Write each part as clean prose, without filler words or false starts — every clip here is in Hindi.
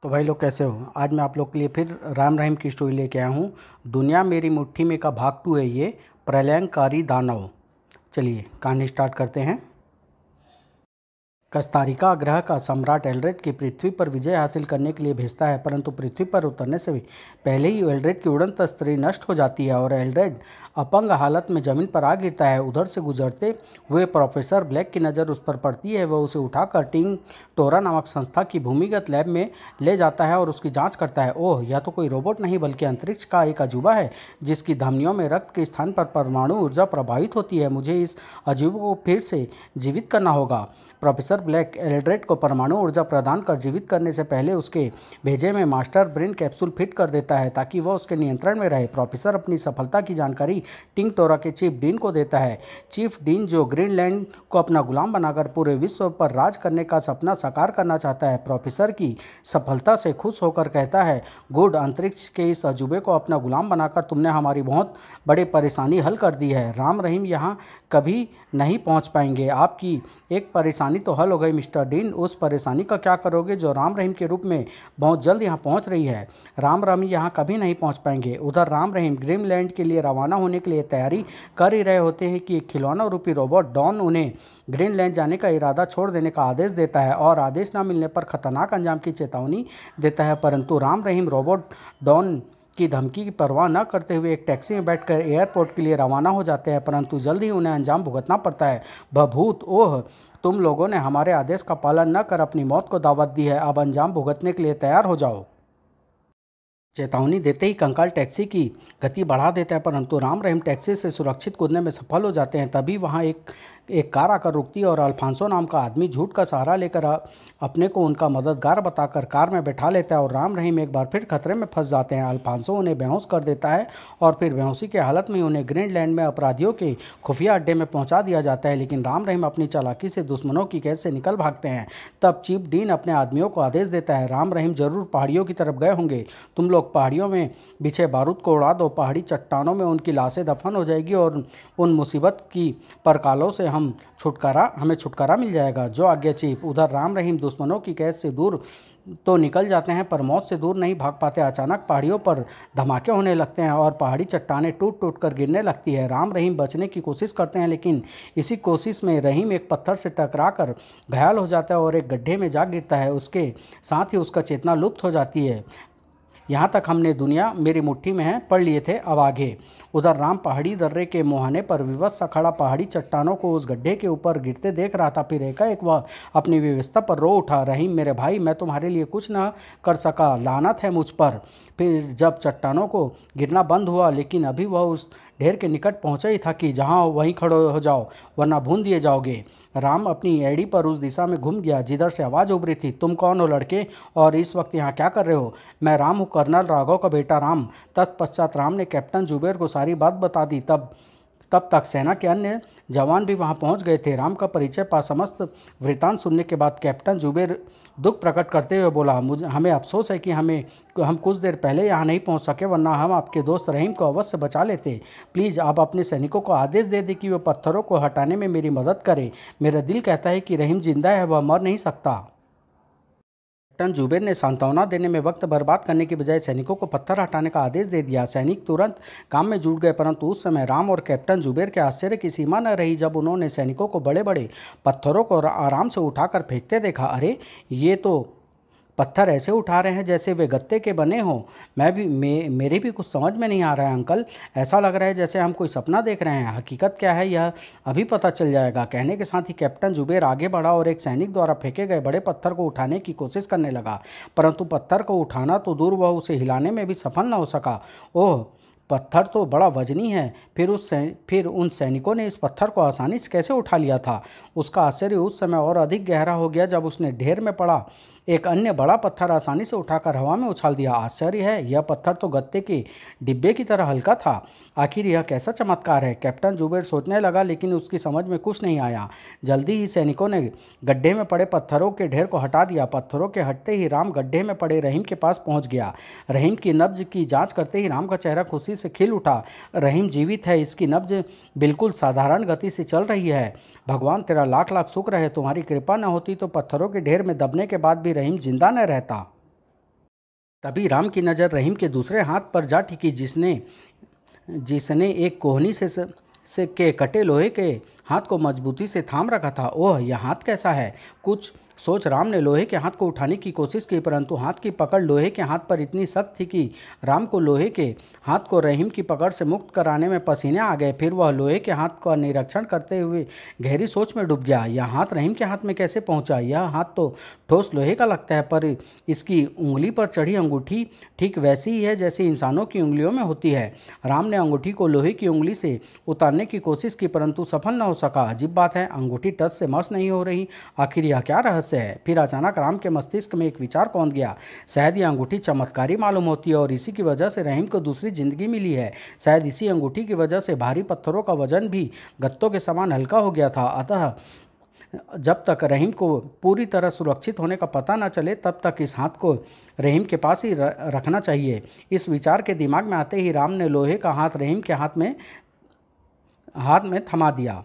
तो भाई लोग कैसे हो। आज मैं आप लोग के लिए फिर राम रहीम की स्टोरी लेके आया हूँ। दुनिया मेरी मुट्ठी में का भाग 2 है ये, प्रलयंकारी दानव। चलिए कहानी स्टार्ट करते हैं। कस्तारिका ग्रह का सम्राट एल्ड्रेड की पृथ्वी पर विजय हासिल करने के लिए भेजता है, परंतु पृथ्वी पर उतरने से भी पहले ही एल्ड्रेड की उड़न तस्तरी नष्ट हो जाती है और एल्ड्रेड अपंग हालत में जमीन पर आ गिरता है। उधर से गुजरते हुए प्रोफेसर ब्लैक की नज़र उस पर पड़ती है। वह उसे उठाकर टिंग टोरा नामक संस्था की भूमिगत लैब में ले जाता है और उसकी जांच करता है। ओह, यह तो कोई रोबोट नहीं बल्कि अंतरिक्ष का एक अजूबा है जिसकी धमनियों में रक्त के स्थान पर परमाणु ऊर्जा प्रभावित होती है। मुझे इस अजूबे को फिर से जीवित करना होगा। प्रोफेसर ब्लैक एल्ड्रेड को परमाणु ऊर्जा प्रदान कर जीवित करने से पहले उसके भेजे में मास्टर ब्रेन कैप्सूल फिट कर देता है ताकि वह उसके नियंत्रण में रहे। प्रोफेसर अपनी सफलता की जानकारी टिंग टोरा के चीफ डीन को देता है। चीफ डीन, जो ग्रीनलैंड को अपना गुलाम बनाकर पूरे विश्व पर राज करने का सपना साकार करना चाहता है, प्रोफेसर की सफलता से खुश होकर कहता है, गुड, अंतरिक्ष के इस अजूबे को अपना गुलाम बनाकर तुमने हमारी बहुत बड़ी परेशानी हल कर दी है। राम रहीम यहाँ कभी नहीं पहुँच पाएंगे। आपकी एक परेशानी तो हल हो गई मिस्टर डीन, उस परेशानी का क्या करोगे जो राम रहीम के रूप में बहुत जल्द यहाँ पहुँच रही है। राम रहीम यहाँ कभी नहीं पहुँच पाएंगे। उधर राम रहीम ग्रीनलैंड के लिए रवाना होने के लिए तैयारी कर ही रहे होते हैं कि एक खिलौना रूपी रोबोट डॉन उन्हें ग्रीनलैंड जाने का इरादा छोड़ देने का आदेश देता है और आदेश न मिलने पर खतरनाक अंजाम की चेतावनी देता है। परंतु राम रहीम रोबोट डॉन की धमकी की परवाह न करते हुए एक टैक्सी में बैठकर एयरपोर्ट के लिए रवाना हो जाते हैं, परंतु जल्द ही उन्हें अंजाम भुगतना पड़ता है। भभूत, ओह, तुम लोगों ने हमारे आदेश का पालन न कर अपनी मौत को दावत दी है। अब अंजाम भुगतने के लिए तैयार हो जाओ। चेतावनी देते ही कंकाल टैक्सी की गति बढ़ा देता है, परंतु राम रहीम टैक्सी से सुरक्षित कूदने में सफल हो जाते हैं। तभी वहां एक कार आकर रुकती है और अल्फांसो नाम का आदमी झूठ का सहारा लेकर अपने को उनका मददगार बताकर कार में बैठा लेता है और राम रहीम एक बार फिर खतरे में फंस जाते हैं। अल्फांसो उन्हें बेहोश कर देता है और फिर बेहोशी की हालत में उन्हें ग्रीनलैंड में अपराधियों के खुफिया अड्डे में पहुंचा दिया जाता है, लेकिन राम रहीम अपनी चालाकी से दुश्मनों की कैद से निकल भागते हैं। तब चीफ डीन अपने आदमियों को आदेश देता है, राम रहीम जरूर पहाड़ियों की तरफ गए होंगे, तुम लोग पहाड़ियों में बिछे बारूद को उड़ा दो। पहाड़ी चट्टानों में उनकी लाशें दफन हो जाएगी और उन मुसीबत की परकालों से हमें छुटकारा मिल जाएगा। जो आज्ञा चीफ। उधर राम रहीम दुश्मनों की कैद से दूर तो निकल जाते हैं पर मौत से दूर नहीं भाग पाते। अचानक पहाड़ियों पर धमाके होने लगते हैं और पहाड़ी चट्टानें टूट टूट कर गिरने लगती है। राम रहीम बचने की कोशिश करते हैं, लेकिन इसी कोशिश में रहीम एक पत्थर से टकरा कर घायल हो जाता है और एक गड्ढे में जा गिरता है। उसके साथ ही उसका चेतना लुप्त हो जाती है। यहाँ तक हमने दुनिया मेरी मुट्ठी में है पढ़ लिए थे, अब आगे। उधर राम पहाड़ी दर्रे के मुहाने पर विवश सा खड़ा पहाड़ी चट्टानों को उस गड्ढे के ऊपर गिरते देख रहा था। फिर एकाएक वह अपनी व्यवस्था पर रो उठा, रहीम मेरे भाई, मैं तुम्हारे लिए कुछ न कर सका, लानत है मुझ पर। फिर जब चट्टानों को गिरना बंद हुआ, लेकिन अभी वह उस ढेर के निकट पहुंचा ही था कि जहां वहीं खड़े हो जाओ वरना भून दिए जाओगे। राम अपनी एड़ी पर उस दिशा में घूम गया जिधर से आवाज़ उभरी थी, तुम कौन हो लड़के और इस वक्त यहाँ क्या कर रहे हो? मैं राम हूँ, कर्नल राघव का बेटा राम। तत्पश्चात राम ने कैप्टन जुबेर को सारी बात बता दी। तब तक सेना के अन्य जवान भी वहां पहुंच गए थे। राम का परिचय पा समस्त वृतांत सुनने के बाद कैप्टन जुबेर दुख प्रकट करते हुए बोला, मुझे हमें अफसोस है कि हम कुछ देर पहले यहाँ नहीं पहुँच सके, वरना हम आपके दोस्त रहीम को अवश्य बचा लेते। प्लीज़ आप अपने सैनिकों को आदेश दे दें कि वे पत्थरों को हटाने में मेरी मदद करें। मेरा दिल कहता है कि रहीम जिंदा है, वह मर नहीं सकता। कैप्टन जुबेर ने सांत्वना देने में वक्त बर्बाद करने की बजाय सैनिकों को पत्थर हटाने का आदेश दे दिया। सैनिक तुरंत काम में जुट गए, परंतु उस समय राम और कैप्टन जुबेर के आश्चर्य की सीमा न रही जब उन्होंने सैनिकों को बड़े बड़े पत्थरों को आराम से उठाकर फेंकते देखा। अरे, ये तो पत्थर ऐसे उठा रहे हैं जैसे वे गत्ते के बने हों। मेरे भी कुछ समझ में नहीं आ रहा है अंकल। ऐसा लग रहा है जैसे हम कोई सपना देख रहे हैं। हकीकत क्या है यह अभी पता चल जाएगा। कहने के साथ ही कैप्टन जुबेर आगे बढ़ा और एक सैनिक द्वारा फेंके गए बड़े पत्थर को उठाने की कोशिश करने लगा, परंतु पत्थर को उठाना तो दूर, वह उसे हिलाने में भी सफल न हो सका। ओह, पत्थर तो बड़ा वजनी है। फिर उन सैनिकों ने इस पत्थर को आसानी से कैसे उठा लिया था? उसका आश्चर्य उस समय और अधिक गहरा हो गया जब उसने ढेर में पड़ा एक अन्य बड़ा पत्थर आसानी से उठाकर हवा में उछाल दिया। आश्चर्य है, यह पत्थर तो गत्ते के डिब्बे की तरह हल्का था। आखिर यह कैसा चमत्कार है? कैप्टन जुबेर सोचने लगा, लेकिन उसकी समझ में कुछ नहीं आया। जल्दी ही सैनिकों ने गड्ढे में पड़े पत्थरों के ढेर को हटा दिया। पत्थरों के हटते ही राम गड्ढे में पड़े रहीम के पास पहुंच गया। रहीम की नब्ज की जांच करते ही राम का चेहरा खुशी से खिल उठा। रहीम जीवित है, इसकी नब्ज बिल्कुल साधारण गति से चल रही है। भगवान तेरा लाख लाख शुक्र है, तुम्हारी कृपा न होती तो पत्थरों के ढेर में दबने के बाद भी रहीम जिंदा न रहता। तभी राम की नज़र रहीम के दूसरे हाथ पर जा टिकी, जिसने जिसने एक कोहनी से के कटे लोहे के हाथ को मजबूती से थाम रखा था। ओह, यह हाथ कैसा है? कुछ सोच राम ने लोहे के हाथ को उठाने की कोशिश की, परंतु हाथ की पकड़ लोहे के हाथ पर इतनी सख्त थी कि राम को लोहे के हाथ को रहीम की पकड़ से मुक्त कराने में पसीने आ गए। फिर वह लोहे के हाथ का निरीक्षण करते हुए गहरी सोच में डूब गया। यह हाथ रहीम के हाथ में कैसे पहुंचा? यह हाथ तो ठोस लोहे का लगता है, पर इसकी उंगली पर चढ़ी अंगूठी ठीक वैसी ही है जैसी इंसानों की उंगलियों में होती है। राम ने अंगूठी को लोहे की उंगली से उतारने की कोशिश की, परंतु सफल न हो सका। अजीब बात है, अंगूठी टस से मस नहीं हो रही। आखिर यह क्या रहस्य है? फिर अचानक राम के मस्तिष्क में एक विचार कौंध गया। शायद यह अंगूठी चमत्कारी मालूम होती है और इसी की वजह से रहीम को दूसरी जिंदगी मिली है। शायद इसी अंगूठी की वजह से भारी पत्थरों का वजन भी गत्तों के समान हल्का हो गया था। अतः जब तक रहीम को पूरी तरह सुरक्षित होने का पता न चले, तब तक इस हाथ को रहीम के पास ही रखना चाहिए। इस विचार के दिमाग में आते ही राम ने लोहे का हाथ रहीम के हाथ में थमा दिया।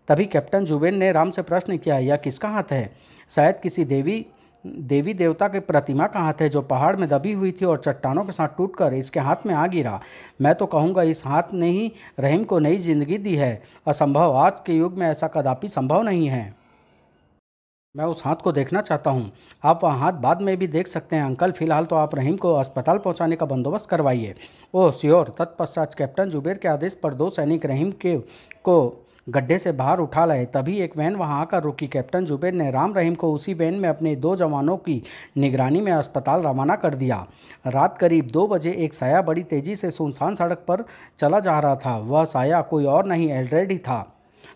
तभी कैप्टन जुबेर ने राम से प्रश्न किया, यह किसका हाथ है? शायद किसी देवी देवता की प्रतिमा का हाथ है, जो पहाड़ में दबी हुई थी और चट्टानों के साथ टूटकर इसके हाथ में आ गिरा। मैं तो कहूँगा इस हाथ ने ही रहीम को नई जिंदगी दी है। असंभव, आज के युग में ऐसा कदापि संभव नहीं है। मैं उस हाथ को देखना चाहता हूँ। आप वह हाथ बाद में भी देख सकते हैं अंकल। फिलहाल तो आप रहीम को अस्पताल पहुँचाने का बंदोबस्त करवाइए। Oh sure. तत्पश्चात कैप्टन जुबेर के आदेश पर 2 सैनिक रहीम को गड्ढे से बाहर उठा लाए। तभी एक वैन वहां आकर रुकी। कैप्टन जुबेर ने राम रहीम को उसी वैन में अपने 2 जवानों की निगरानी में अस्पताल रवाना कर दिया। रात करीब 2 बजे एक साया बड़ी तेजी से सुनसान सड़क पर चला जा रहा था। वह साया कोई और नहीं, एल्ड्रेड ही था।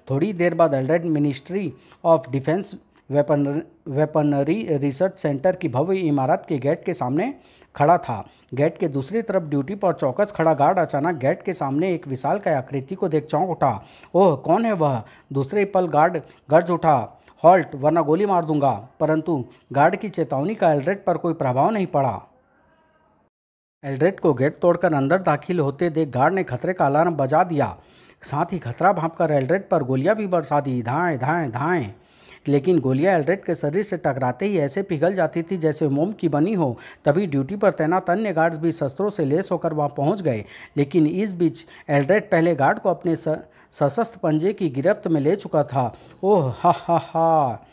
थोड़ी देर बाद Eldred ministry of defence weaponry research centre की भव्य इमारत के गेट के सामने खड़ा था। गेट के दूसरी तरफ ड्यूटी पर चौकस खड़ा गार्ड अचानक गेट के सामने एक विशालकाय आकृति को देख चौंक उठा। ओह, कौन है वह? दूसरे ही पल गार्ड गर्ज उठा, हॉल्ट वरना गोली मार दूंगा। परंतु गार्ड की चेतावनी का एल्ड्रेड पर कोई प्रभाव नहीं पड़ा। एल्ड्रेड को गेट तोड़कर अंदर दाखिल होते देख गार्ड ने खतरे का अलार्म बजा दिया। साथ ही खतरा भांपकर एल्ड्रेड पर गोलियां भी बरसा दी। धाएं धाएं धाएं। लेकिन गोलियां एल्ड्रेड के शरीर से टकराते ही ऐसे पिघल जाती थी जैसे मोम की बनी हो। तभी ड्यूटी पर तैनात अन्य गार्ड्स भी शस्त्रों से लैस होकर वहां पहुंच गए। लेकिन इस बीच एल्ड्रेड पहले गार्ड को अपने सशस्त्र पंजे की गिरफ्त में ले चुका था। ओह हा हा हा।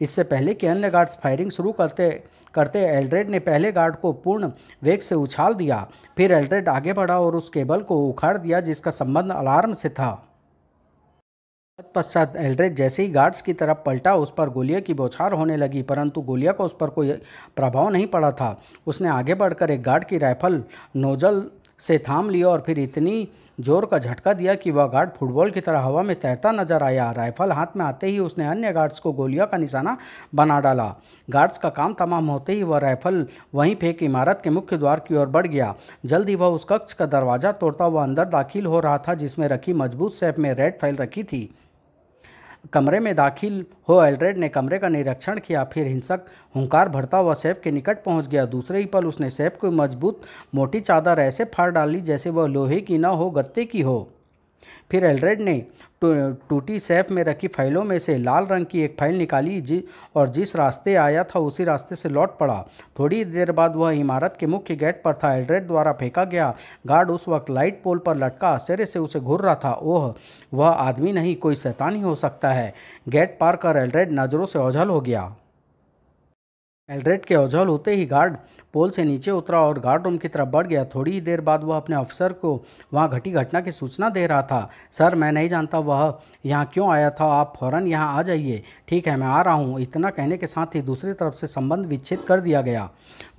इससे पहले कि अन्य गार्ड्स फायरिंग शुरू करते एल्ड्रेड ने पहले गार्ड को पूर्ण वेग से उछाल दिया। फिर एल्ड्रेड आगे बढ़ा और उस केबल को उखाड़ दिया जिसका संबंध अलार्म से था। तत्पश्चात एल्ड्रेड जैसे ही गार्ड्स की तरफ पलटा, उस पर गोलियों की बौछार होने लगी, परंतु गोलियों का उस पर कोई प्रभाव नहीं पड़ा था। उसने आगे बढ़कर एक गार्ड की राइफल नोजल से थाम लिया और फिर इतनी जोर का झटका दिया कि वह गार्ड फुटबॉल की तरह हवा में तैरता नजर आया। राइफल हाथ में आते ही उसने अन्य गार्ड्स को गोलियों का निशाना बना डाला। गार्ड्स का काम तमाम होते ही वह राइफल वहीं फेंक इमारत के मुख्य द्वार की ओर बढ़ गया। जल्द ही वह उस कक्ष का दरवाजा तोड़ता हुआ अंदर दाखिल हो रहा था, जिसमें रखी मजबूत सेफ में रेड फाइल रखी थी। कमरे में दाखिल हो एल्ड्रेड ने कमरे का निरीक्षण किया, फिर हिंसक हुंकार भरता हुआ सेफ के निकट पहुंच गया। दूसरे ही पल उसने सेफ को मजबूत मोटी चादर ऐसे फाड़ डाली जैसे वह लोहे की न हो, गत्ते की हो। फिर एल्ड्रेड ने टूटी सेफ में रखी फाइलों में से लाल रंग की एक फाइल निकाली और जिस रास्ते आया था उसी रास्ते से लौट पड़ा। थोड़ी देर बाद वह इमारत के मुख्य गेट पर था। एल्ड्रेड द्वारा फेंका गया गार्ड उस वक्त लाइट पोल पर लटका आश्चर्य से उसे घूर रहा था। ओह, वह आदमी नहीं, कोई शैतान ही हो सकता है। गेट पार कर एल्ड्रेड नजरों से ओझल हो गया। एल्ड्रेड के ओझल होते ही गार्ड पोल से नीचे उतरा और गार्ड रूम की तरफ बढ़ गया। थोड़ी ही देर बाद वह अपने अफसर को वहां घटी घटना की सूचना दे रहा था। सर, मैं नहीं जानता वह यहाँ क्यों आया था, आप फौरन यहाँ आ जाइए। ठीक है, मैं आ रहा हूँ। इतना कहने के साथ ही दूसरी तरफ से संबंध विच्छेद कर दिया गया।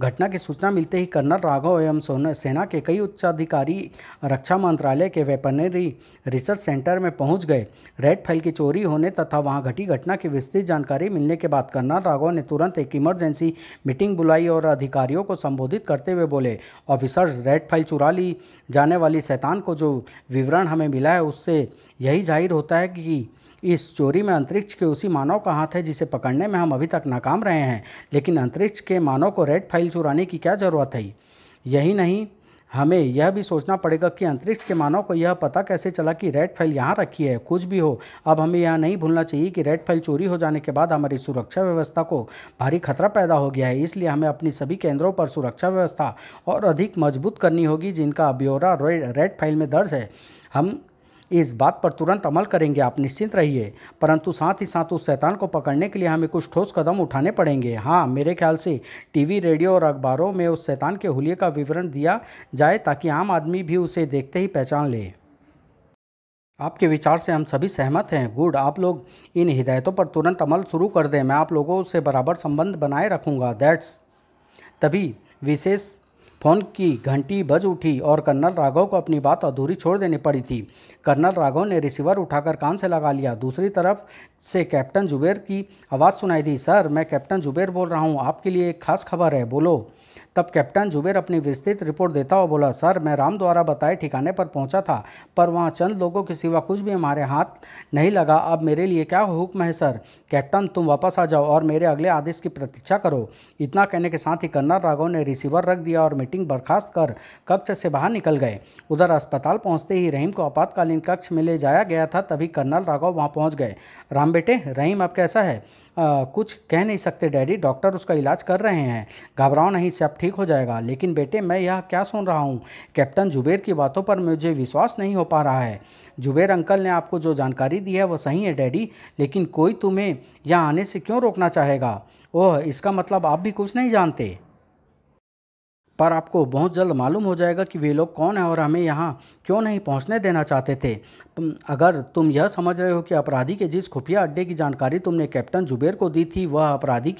घटना की सूचना मिलते ही कर्नल राघव एवं सेना के कई उच्चाधिकारी रक्षा मंत्रालय के वेपनरी रिसर्च सेंटर में पहुंच गए। रेड फाइल की चोरी होने तथा वहां घटी घटना की विस्तृत जानकारी मिलने के बाद कर्नल राघव ने तुरंत एक इमरजेंसी मीटिंग बुलाई और अधिकारियों को संबोधित करते हुए बोले, ऑफिसर्स, रेड फाइल चुरा ली जाने वाली शैतान को जो विवरण हमें मिला है उससे यही जाहिर होता है कि इस चोरी में अंतरिक्ष के उसी मानव का हाथ है जिसे पकड़ने में हम अभी तक नाकाम रहे हैं। लेकिन अंतरिक्ष के मानव को रेड फाइल चुराने की क्या ज़रूरत है? यही नहीं, हमें यह भी सोचना पड़ेगा कि अंतरिक्ष के मानव को यह पता कैसे चला कि रेड फाइल यहाँ रखी है। कुछ भी हो, अब हमें यह नहीं भूलना चाहिए कि रेड फाइल चोरी हो जाने के बाद हमारी सुरक्षा व्यवस्था को भारी खतरा पैदा हो गया है। इसलिए हमें अपनी सभी केंद्रों पर सुरक्षा व्यवस्था और अधिक मजबूत करनी होगी, जिनका ब्यौरा रेड फाइल में दर्ज है। हम इस बात पर तुरंत अमल करेंगे, आप निश्चिंत रहिए। परंतु साथ ही साथ उस शैतान को पकड़ने के लिए हमें कुछ ठोस कदम उठाने पड़ेंगे। हाँ, मेरे ख्याल से टीवी, रेडियो और अखबारों में उस शैतान के हुलिये का विवरण दिया जाए ताकि आम आदमी भी उसे देखते ही पहचान ले। आपके विचार से हम सभी सहमत हैं। गुड, आप लोग इन हिदायतों पर तुरंत अमल शुरू कर दें। मैं आप लोगों से बराबर संबंध बनाए रखूँगा। तभी विशेष फोन की घंटी बज उठी और कर्नल राघव को अपनी बात अधूरी छोड़ देनी पड़ी थी। कर्नल राघव ने रिसीवर उठाकर कान से लगा लिया। दूसरी तरफ से कैप्टन जुबेर की आवाज़ सुनाई दी। सर, मैं कैप्टन जुबेर बोल रहा हूँ, आपके लिए एक खास खबर है, बोलो। तब कैप्टन जुबेर अपनी विस्तृत रिपोर्ट देता हुआ बोला, सर, मैं राम द्वारा बताए ठिकाने पर पहुंचा था, पर वहां चंद लोगों के सिवा कुछ भी हमारे हाथ नहीं लगा। अब मेरे लिए क्या हुक्म है सर? कैप्टन, तुम वापस आ जाओ और मेरे अगले आदेश की प्रतीक्षा करो। इतना कहने के साथ ही कर्नल राघव ने रिसीवर रख दिया और मीटिंग बर्खास्त कर कक्ष से बाहर निकल गए। उधर अस्पताल पहुंचते ही रहीम को आपातकालीन कक्ष में ले जाया गया था। तभी कर्नल राघव वहां पहुंच गए। राम बेटे, रहीम अब कैसा है? कुछ कह नहीं सकते डैडी, डॉक्टर उसका इलाज कर रहे हैं। घबराओ नहीं, सब ठीक हो जाएगा। लेकिन बेटे, मैं यह क्या सुन रहा हूँ? कैप्टन जुबेर की बातों पर मुझे विश्वास नहीं हो पा रहा है। जुबेर अंकल ने आपको जो जानकारी दी है वह सही है डैडी, लेकिन कोई तुम्हें यहाँ आने से क्यों रोकना चाहेगा? ओह, इसका मतलब आप भी कुछ नहीं जानते। पर आपको बहुत जल्द मालूम हो जाएगा कि वे लोग कौन हैं और हमें यहाँ क्यों नहीं पहुँचने देना चाहते थे। अगर तुम यह समझ रहे हो कि अपराधी के जिस खुफिया अड्डे की जानकारी तुमने कैप्टन जुबेर को दी थी, वहाँ अपराधी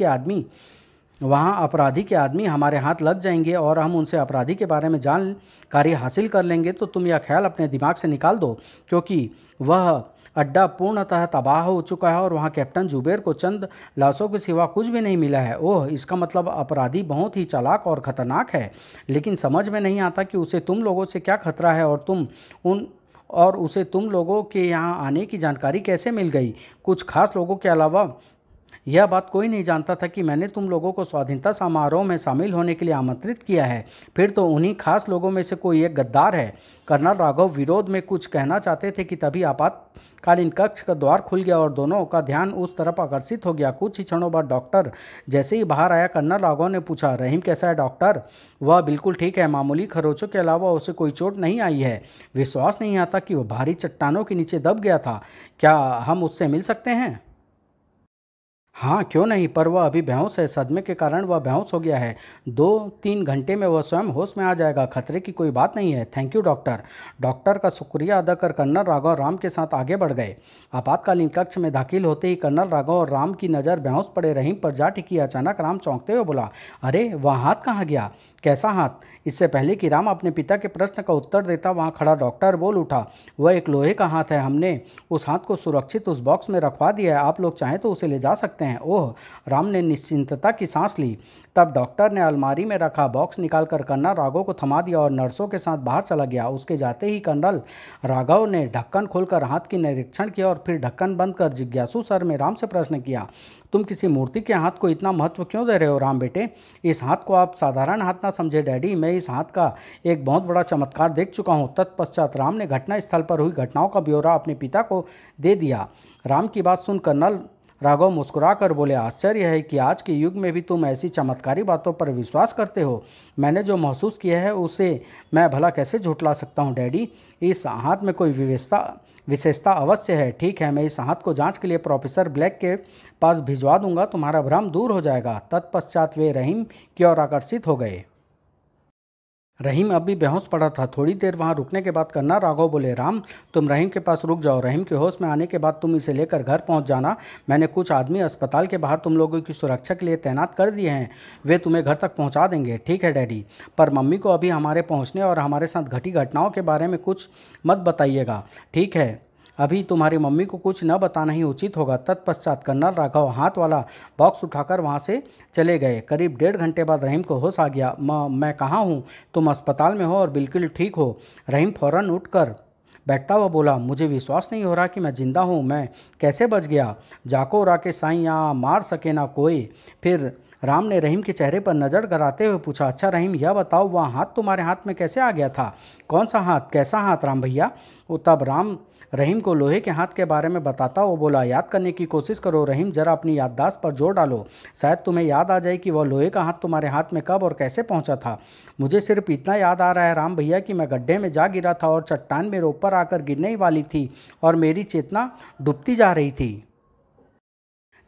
के आदमी हमारे हाथ लग जाएंगे और हम उनसे अपराधी के बारे में जानकारी हासिल कर लेंगे, तो तुम यह ख्याल अपने दिमाग से निकाल दो, क्योंकि वह अड्डा पूर्णतः तबाह हो चुका है और वहाँ कैप्टन जुबेर को चंद लाशों के सिवा कुछ भी नहीं मिला है। ओह, इसका मतलब अपराधी बहुत ही चालाक और ख़तरनाक है, लेकिन समझ में नहीं आता कि उसे तुम लोगों से क्या खतरा है और उसे तुम लोगों के यहाँ आने की जानकारी कैसे मिल गई। कुछ खास लोगों के अलावा यह बात कोई नहीं जानता था कि मैंने तुम लोगों को स्वाधीनता समारोह में शामिल होने के लिए आमंत्रित किया है। फिर तो उन्हीं खास लोगों में से कोई एक गद्दार है। कर्नल राघव विरोध में कुछ कहना चाहते थे कि तभी आपातकालीन कक्ष का द्वार खुल गया और दोनों का ध्यान उस तरफ आकर्षित हो गया। कुछ ही क्षणों बाद डॉक्टर जैसे ही बाहर आया, कर्नल राघव ने पूछा, रहीम कैसा है डॉक्टर? वह बिल्कुल ठीक है, मामूली खरोचों के अलावा उसे कोई चोट नहीं आई है। विश्वास नहीं आता कि वह भारी चट्टानों के नीचे दब गया था। क्या हम उससे मिल सकते हैं? हाँ, क्यों नहीं, पर वह अभी बेहोश है। सदमे के कारण वह बेहोश हो गया है। 2-3 घंटे में वह स्वयं होश में आ जाएगा। खतरे की कोई बात नहीं है। Thank you doctor. डॉक्टर का शुक्रिया अदा कर कर्नल राघव राम के साथ आगे बढ़ गए। आपातकालीन कक्ष में दाखिल होते ही कर्नल राघव और राम की नज़र बेहोश पड़े रहीम पर जा टिकी। अचानक राम चौंकते हुए बोला, अरे वह हाथ कहाँ गया? कैसा हाथ? इससे पहले कि राम अपने पिता के प्रश्न का उत्तर देता, वहाँ खड़ा डॉक्टर बोल उठा, वह एक लोहे का हाथ है। हमने उस हाथ को सुरक्षित उस बॉक्स में रखवा दिया है। आप लोग चाहें तो उसे ले जा सकते हैं। ओह, राम ने निश्चिंतता की सांस ली। तब डॉक्टर ने अलमारी में रखा बॉक्स निकालकर कर्नल राघव को थमा दिया और नर्सों के साथ बाहर चला गया। उसके जाते ही कर्नल राघव ने ढक्कन खोलकर हाथ की निरीक्षण किया और फिर ढक्कन बंद कर जिज्ञासु स्वर में राम से प्रश्न किया, तुम किसी मूर्ति के हाथ को इतना महत्व क्यों दे रहे हो राम बेटे? इस हाथ को आप साधारण हाथ ना समझे डैडी, मैं इस हाथ का एक बहुत बड़ा चमत्कार देख चुका हूँ। तत्पश्चात राम ने घटना स्थल पर हुई घटनाओं का ब्यौरा अपने पिता को दे दिया। राम की बात सुन कर्नल राघव मुस्कुरा कर बोले, आश्चर्य है कि आज के युग में भी तुम ऐसी चमत्कारी बातों पर विश्वास करते हो। मैंने जो महसूस किया है उसे मैं भला कैसे झुठला सकता हूँ डैडी? इस हाथ में कोई विशेषता अवश्य है। ठीक है, मैं इस हाथ को जांच के लिए प्रोफेसर ब्लैक के पास भिजवा दूंगा, तुम्हारा भ्रम दूर हो जाएगा। तत्पश्चात वे रहीम की ओर आकर्षित हो गए। रहीम अब भी बेहोश पड़ा था। थोड़ी देर वहां रुकने के बाद कर्नल राघव बोले, राम तुम रहीम के पास रुक जाओ। रहीम के होश में आने के बाद तुम इसे लेकर घर पहुंच जाना। मैंने कुछ आदमी अस्पताल के बाहर तुम लोगों की सुरक्षा के लिए तैनात कर दिए हैं, वे तुम्हें घर तक पहुंचा देंगे। ठीक है डैडी, पर मम्मी को अभी हमारे पहुँचने और हमारे साथ घटी घटनाओं के बारे में कुछ मत बताइएगा, ठीक है? अभी तुम्हारी मम्मी को कुछ न बताना ही उचित होगा। तत्पश्चात कर्नल राघव हाथ वाला बॉक्स उठाकर वहां से चले गए। करीब 1.5 घंटे बाद रहीम को होश आ गया। मैं कहाँ हूँ? तुम अस्पताल में हो और बिल्कुल ठीक हो। रहीम फौरन उठकर बैठता हुआ बोला, मुझे विश्वास नहीं हो रहा कि मैं जिंदा हूँ। मैं कैसे बच गया? जाको राके साईं यहाँ मार सके ना कोई। फिर राम ने रहीम के चेहरे पर नज़र गड़ाते हुए पूछा, अच्छा रहीम, यह बताओ वह हाथ तुम्हारे हाथ में कैसे आ गया था? कौन सा हाथ? कैसा हाथ राम भैया? तब राम रहीम को लोहे के हाथ के बारे में बताता वो बोला, याद करने की कोशिश करो रहीम, जरा अपनी याददाश्त पर जोर डालो, शायद तुम्हें याद आ जाए कि वह लोहे का हाथ तुम्हारे हाथ में कब और कैसे पहुंचा था। मुझे सिर्फ इतना याद आ रहा है राम भैया कि मैं गड्ढे में जा गिरा था और चट्टान मेरे ऊपर आकर गिरने ही वाली थी और मेरी चेतना डूबती जा रही थी।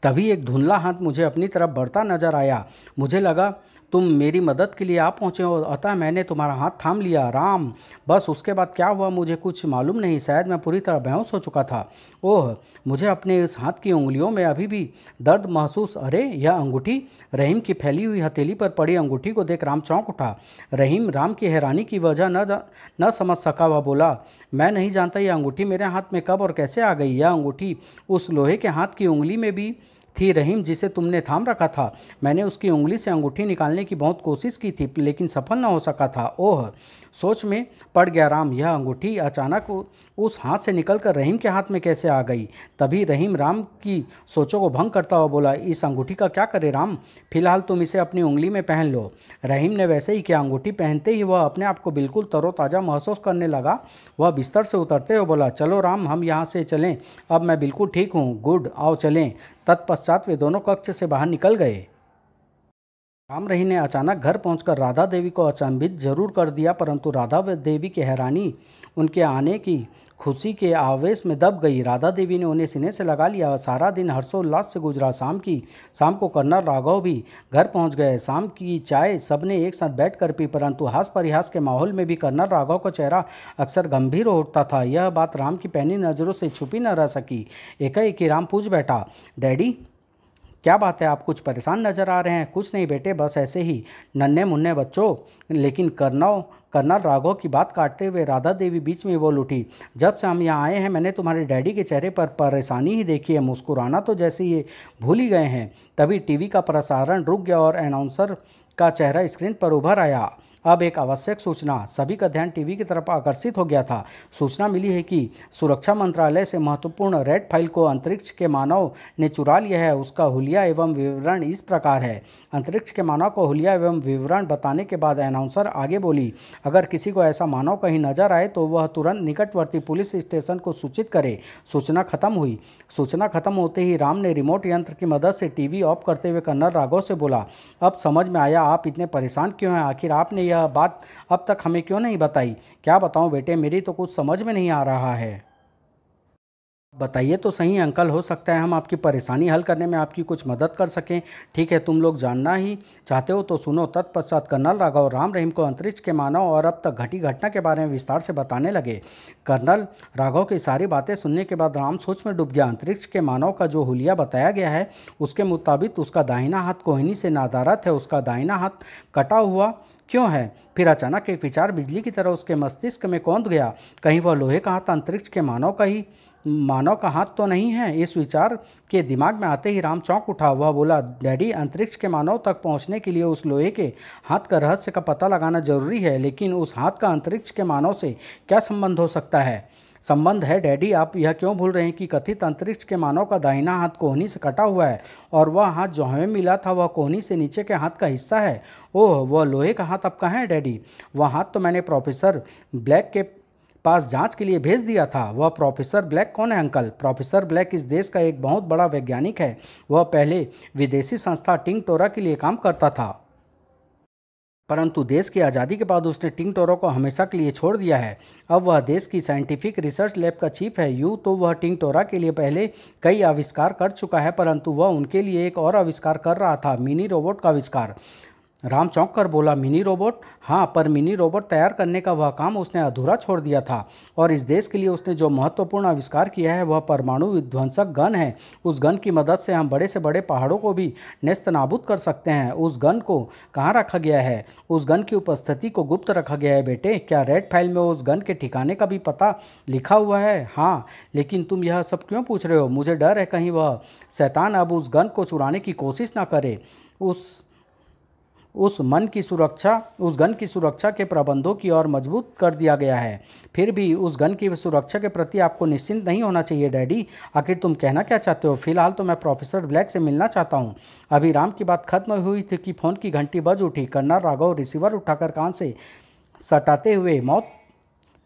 तभी एक धुंधला हाथ मुझे अपनी तरफ बढ़ता नजर आया। मुझे लगा तुम मेरी मदद के लिए आ पहुँचे हो, अतः मैंने तुम्हारा हाथ थाम लिया राम। बस उसके बाद क्या हुआ मुझे कुछ मालूम नहीं, शायद मैं पूरी तरह बेहोश हो चुका था। ओह, मुझे अपने इस हाथ की उंगलियों में अभी भी दर्द महसूस। अरे यह अंगूठी! रहीम की फैली हुई हथेली पर पड़ी अंगूठी को देख राम चौंक उठा। रहीम राम की हैरानी की वजह न समझ सका। वह बोला, मैं नहीं जानता यह अंगूठी मेरे हाथ में कब और कैसे आ गई। यह अंगूठी उस लोहे के हाथ की उंगली में भी थी रहीम, जिसे तुमने थाम रखा था। मैंने उसकी उंगली से अंगूठी निकालने की बहुत कोशिश की थी, लेकिन सफल न हो सका था। ओह, सोच में पड़ गया राम, यह अंगूठी अचानक उस हाथ से निकलकर रहीम के हाथ में कैसे आ गई। तभी रहीम राम की सोचों को भंग करता हुआ बोला, इस अंगूठी का क्या करे राम, फिलहाल तुम इसे अपनी उंगली में पहन लो। रहीम ने वैसे ही किया। अंगूठी पहनते ही वह अपने आप को बिल्कुल तरोताज़ा महसूस करने लगा। वह बिस्तर से उतरते हुए बोला, चलो राम, हम यहाँ से चलें, अब मैं बिल्कुल ठीक हूँ। गुड, आओ चलें। तत्पश्चात वे दोनों कक्ष से बाहर निकल गए। राम रहीम ने अचानक घर पहुंचकर राधा देवी को अचंभित जरूर कर दिया, परंतु राधा देवी की हैरानी उनके आने की खुशी के आवेश में दब गई। राधा देवी ने उन्हें सीने से लगा लिया। सारा दिन हर्षोल्लास से गुजरा। शाम को कर्नल राघव भी घर पहुंच गए। शाम की चाय सबने एक साथ बैठकर पी, परंतु हास परिहास के माहौल में भी कर्नल राघव का चेहरा अक्सर गंभीर हो उठता था। यह बात राम की पैनी नज़रों से छुपी न रह सकी। एकाएक राम पूछ बैठा, डैडी क्या बात है, आप कुछ परेशान नजर आ रहे हैं? कुछ नहीं बेटे, बस ऐसे ही नन्हे मुन्ने बच्चों। लेकिन कर्नल राघव की बात काटते हुए राधा देवी बीच में बोल उठी, जब से हम यहाँ आए हैं मैंने तुम्हारे डैडी के चेहरे पर परेशानी ही देखी है, मुस्कुराना तो जैसे ये भूल ही गए हैं। तभी टीवी का प्रसारण रुक गया और अनाउंसर का चेहरा स्क्रीन पर उभर आया। अब एक आवश्यक सूचना। सभी का ध्यान टीवी की तरफ आकर्षित हो गया था। सूचना मिली है कि सुरक्षा मंत्रालय से महत्वपूर्ण रेड फाइल को अंतरिक्ष के मानव ने चुरा लिया है। उसका हुलिया एवं विवरण इस प्रकार है। अंतरिक्ष के मानव को हुलिया एवं विवरण बताने के बाद अनाउंसर आगे बोली, अगर किसी को ऐसा मानव कहीं नजर आए तो वह तुरंत निकटवर्ती पुलिस स्टेशन को सूचित करे। सूचना खत्म हुई। सूचना खत्म होते ही राम ने रिमोट यंत्र की मदद से टीवी ऑफ करते हुए कर्नल राघव से बोला, अब समझ में आया आप इतने परेशान क्यों हैं। आखिर आपने यह बात अब तक हमें क्यों नहीं बताई? क्या बताऊं बेटे, मेरी तो कुछ समझ में नहीं आ रहा है। बताइए तो सही अंकल, हो सकता है हम आपकी परेशानी हल करने में आपकी कुछ मदद कर सकें। ठीक है, तुम लोग जानना ही चाहते हो तो सुनो। तत्पश्चात कर्नल राघव राम रहीम को अंतरिक्ष के मानव और अब तक घटी घटना के बारे में विस्तार से बताने लगे। कर्नल राघव की सारी बातें सुनने के बाद राम सोच में डूब गया। अंतरिक्ष के मानव का जो हुलिया बताया गया है उसके मुताबिक उसका दाहिना हाथ कोहिनी से नादारत है। उसका दाहिना हाथ कटा हुआ क्यों है? फिर अचानक एक विचार बिजली की तरह उसके मस्तिष्क में कौंध गया, कहीं वह लोहे का हाथ अंतरिक्ष के मानव का हाथ तो नहीं है? इस विचार के दिमाग में आते ही राम चौंक उठा। वह बोला, डैडी, अंतरिक्ष के मानव तक पहुंचने के लिए उस लोहे के हाथ का रहस्य का पता लगाना जरूरी है, लेकिन उस हाथ का अंतरिक्ष के मानव से क्या संबंध हो सकता है? संबंध है डैडी, आप यह क्यों भूल रहे हैं कि कथित अंतरिक्ष के मानव का दाहिना हाथ कोहनी से कटा हुआ है और वह हाथ जो हमें मिला था वह कोहनी से नीचे के हाथ का हिस्सा है। ओह, वह लोहे का हाथ अब कहाँ है डैडी? वह हाथ तो मैंने प्रोफेसर ब्लैक के पास जांच के लिए भेज दिया था। वह प्रोफेसर ब्लैक कौन है अंकल? प्रोफेसर ब्लैक इस देश का एक बहुत बड़ा वैज्ञानिक है। वह पहले विदेशी संस्था टिंगटोरा के लिए काम करता था, परंतु देश की आज़ादी के बाद उसने टिंगटोरा को हमेशा के लिए छोड़ दिया है। अब वह देश की साइंटिफिक रिसर्च लैब का चीफ है। यूँ तो वह टिंगटोरा के लिए पहले कई आविष्कार कर चुका है, परंतु वह उनके लिए एक और आविष्कार कर रहा था, मिनी रोबोट का आविष्कार। राम चौंक कर बोला, मिनी रोबोट? हाँ, पर मिनी रोबोट तैयार करने का वह काम उसने अधूरा छोड़ दिया था और इस देश के लिए उसने जो महत्वपूर्ण आविष्कार किया है वह परमाणु विध्वंसक गन है। उस गन की मदद से हम बड़े से बड़े पहाड़ों को भी नेस्तनाबूद कर सकते हैं। उस गन को कहाँ रखा गया है? उस गन की उपस्थिति को गुप्त रखा गया है बेटे। क्या रेड फाइल में उस गन के ठिकाने का भी पता लिखा हुआ है? हाँ, लेकिन तुम यह सब क्यों पूछ रहे हो? मुझे डर है कहीं वह शैतान अब उस गन को चुराने की कोशिश ना करे। उस गन की सुरक्षा के प्रबंधों की ओर मजबूत कर दिया गया है। फिर भी उस गन की सुरक्षा के प्रति आपको निश्चिंत नहीं होना चाहिए डैडी। आखिर तुम कहना क्या चाहते हो? फिलहाल तो मैं प्रोफेसर ब्लैक से मिलना चाहता हूँ। अभी राम की बात खत्म हुई थी कि फ़ोन की घंटी बज उठी। कर्नल राघव रिसीवर उठाकर कान से सटाते हुए मौत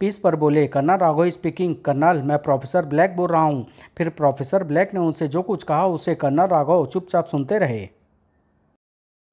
पीस पर बोले, कर्नल राघव स्पीकिंग। कर्नल, मैं प्रोफेसर ब्लैक बोल रहा हूँ। फिर प्रोफेसर ब्लैक ने उनसे जो कुछ कहा उसे कर्नल राघव चुपचाप सुनते रहे।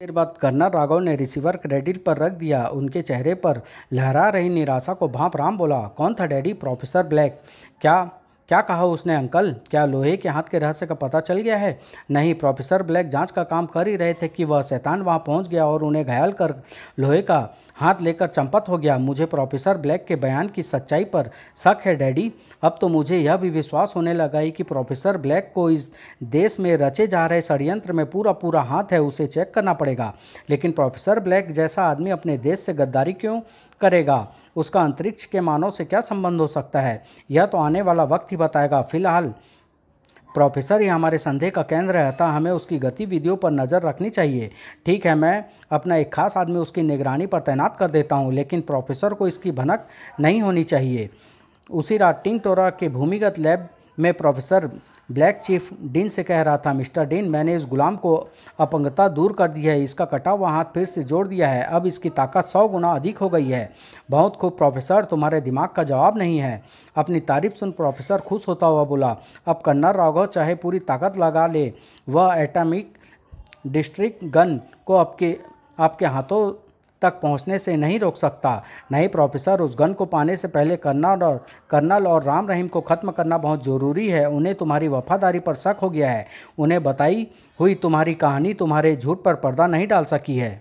देर बाद कर्नल राघव ने रिसीवर क्रेडिट पर रख दिया। उनके चेहरे पर लहरा रही निराशा को भांप राम बोला, कौन था डैडी? Professor black. क्या क्या कहा उसने अंकल? क्या लोहे के हाथ के रहस्य का पता चल गया है? नहीं, प्रोफेसर ब्लैक जांच का काम कर ही रहे थे कि वह शैतान वहां पहुंच गया और उन्हें घायल कर लोहे का हाथ लेकर चंपत हो गया। मुझे प्रोफेसर ब्लैक के बयान की सच्चाई पर शक है डैडी। अब तो मुझे यह भी विश्वास होने लगा है कि प्रोफेसर ब्लैक को इस देश में रचे जा रहे षड्यंत्र में पूरा पूरा हाथ है। उसे चेक करना पड़ेगा। लेकिन प्रोफेसर ब्लैक जैसा आदमी अपने देश से गद्दारी क्यों करेगा? उसका अंतरिक्ष के मानव से क्या संबंध हो सकता है? यह तो आने वाला वक्त ही बताएगा। फिलहाल प्रोफेसर ही हमारे संदेह का केंद्र रहता, हमें उसकी गतिविधियों पर नज़र रखनी चाहिए। ठीक है, मैं अपना एक खास आदमी उसकी निगरानी पर तैनात कर देता हूँ, लेकिन प्रोफेसर को इसकी भनक नहीं होनी चाहिए। उसी रात टिंगटोरा के भूमिगत लैब में प्रोफेसर ब्लैक चीफ डीन से कह रहा था, मिस्टर डीन, मैंने इस गुलाम को अपंगता दूर कर दी है। इसका कटा हुआ हाथ फिर से जोड़ दिया है। अब इसकी ताकत 100 गुना अधिक हो गई है। बहुत खूब प्रोफेसर, तुम्हारे दिमाग का जवाब नहीं है। अपनी तारीफ सुन प्रोफेसर खुश होता हुआ बोला, अब कर्नल राघव चाहे पूरी ताकत लगा ले, वह एटॉमिक डिस्ट्रिक्ट गन को आपके हाथों तक पहुंचने से नहीं रोक सकता। नहीं प्रोफेसर, उस गन को पाने से पहले कर्नल और राम रहीम को ख़त्म करना बहुत ज़रूरी है। उन्हें तुम्हारी वफादारी पर शक हो गया है। उन्हें बताई हुई तुम्हारी कहानी तुम्हारे झूठ पर पर्दा नहीं डाल सकी है,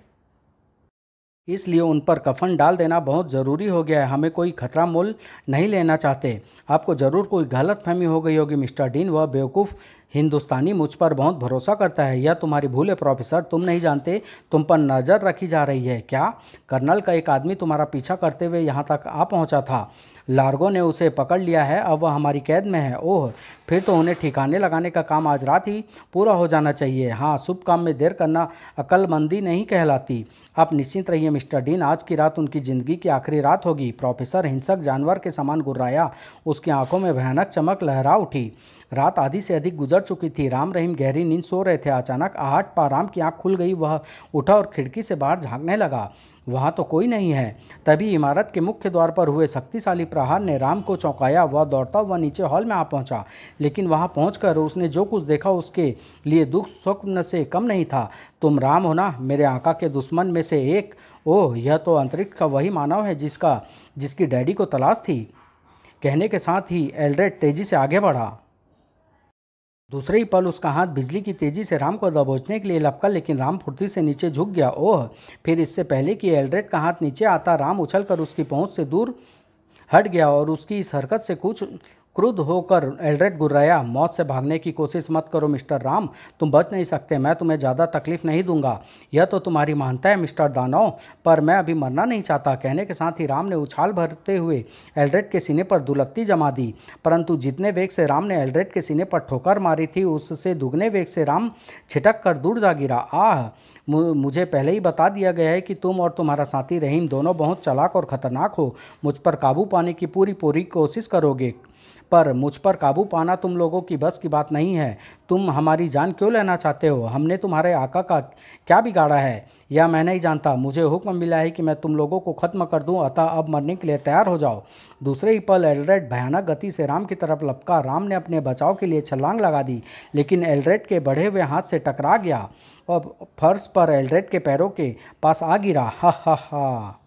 इसलिए उन पर कफन डाल देना बहुत ज़रूरी हो गया है। हमें कोई खतरा मोल नहीं लेना चाहते। आपको ज़रूर कोई गलतफहमी हो गई होगी मिस्टर डीन। वह बेवकूफ़ हिंदुस्तानी मुझ पर बहुत भरोसा करता है। यह तुम्हारी भूल है प्रोफेसर। तुम नहीं जानते तुम पर नज़र रखी जा रही है। क्या? कर्नल का एक आदमी तुम्हारा पीछा करते हुए यहाँ तक आ पहुँचा था। लार्गो ने उसे पकड़ लिया है। अब वह हमारी कैद में है। ओह, फिर तो उन्हें ठिकाने लगाने का काम आज रात ही पूरा हो जाना चाहिए। हाँ, शुभ काम में देर करना अक्लमंदी नहीं कहलाती। आप निश्चिंत रहिए मिस्टर डीन, आज की रात उनकी ज़िंदगी की आखिरी रात होगी। प्रोफेसर हिंसक जानवर के समान गुर्राया। उसकी आंखों में भयानक चमक लहरा उठी। रात आधी से अधिक गुजर चुकी थी। राम रहीम गहरी नींद सो रहे थे। अचानक आहट पा राम की आंख खुल गई। वह उठा और खिड़की से बाहर झांकने लगा। वहाँ तो कोई नहीं है। तभी इमारत के मुख्य द्वार पर हुए शक्तिशाली प्रहार ने राम को चौंकाया। वह दौड़ता हुआ नीचे हॉल में आ पहुँचा, लेकिन वहाँ पहुँचकर उसने जो कुछ देखा उसके लिए दुख स्वप्न से कम नहीं था। तुम राम हो ना, मेरे आका के दुश्मन में से एक? ओह, यह तो अंतरिक्ष का वही मानव है जिसकी डैडी को तलाश थी। कहने के साथ ही एल्ड्रेड तेजी से आगे बढ़ा। दूसरे ही पल उसका हाथ बिजली की तेजी से राम को दबोचने के लिए लपका, लेकिन राम फुर्ती से नीचे झुक गया। ओह! फिर इससे पहले कि एल्ड्रेड का हाथ नीचे आता, राम उछलकर उसकी पहुंच से दूर हट गया और उसकी इस हरकत से कुछ क्रुद्ध होकर एल्ड्रेड गुर्राया, मौत से भागने की कोशिश मत करो मिस्टर राम, तुम बच नहीं सकते। मैं तुम्हें ज़्यादा तकलीफ नहीं दूंगा। यह तो तुम्हारी महानता है मिस्टर दानव, पर मैं अभी मरना नहीं चाहता। कहने के साथ ही राम ने उछाल भरते हुए एल्ड्रेड के सीने पर दुलत्ती जमा दी, परंतु जितने वेग से राम ने एल्ड्रेड के सीने पर ठोकर मारी थी, उससे दुगने वेग से राम छिटक कर दूर जा गिरा। आह! मुझे पहले ही बता दिया गया है कि तुम और तुम्हारा साथी रहीम दोनों बहुत चालाक और ख़तरनाक हो। मुझ पर काबू पाने की पूरी कोशिश करोगे, पर मुझ पर काबू पाना तुम लोगों की बस की बात नहीं है। तुम हमारी जान क्यों लेना चाहते हो? हमने तुम्हारे आका का क्या बिगाड़ा है, यह मैं नहीं जानता। मुझे हुक्म मिला है कि मैं तुम लोगों को ख़त्म कर दूं, अतः अब मरने के लिए तैयार हो जाओ। दूसरे ही पल एल्ड्रेड भयानक गति से राम की तरफ लपका। राम ने अपने बचाव के लिए छलांग लगा दी, लेकिन एल्ड्रेड के बढ़े हुए हाथ से टकरा गया और फर्श पर एल्ड्रेड के पैरों के पास आ गिरा। हा हा हा!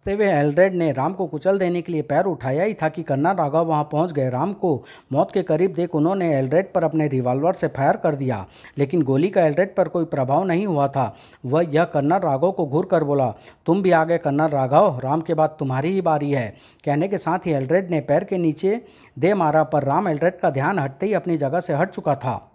हुए एल्ड्रेड ने राम को कुचल देने के लिए पैर उठाया ही था कि कर्नल राघव वहां पहुंच गए। राम को मौत के करीब देख उन्होंने एल्ड्रेड पर अपने रिवॉल्वर से फायर कर दिया, लेकिन गोली का एल्ड्रेड पर कोई प्रभाव नहीं हुआ था। वह यह कर्नल राघव को घूर कर बोला, तुम भी आ गए कर्नल राघव, राम के बाद तुम्हारी ही बारी है। कहने के साथ ही एल्ड्रेड ने पैर के नीचे दे मारा, पर राम एल्ड्रेड का ध्यान हटते ही अपनी जगह से हट चुका था।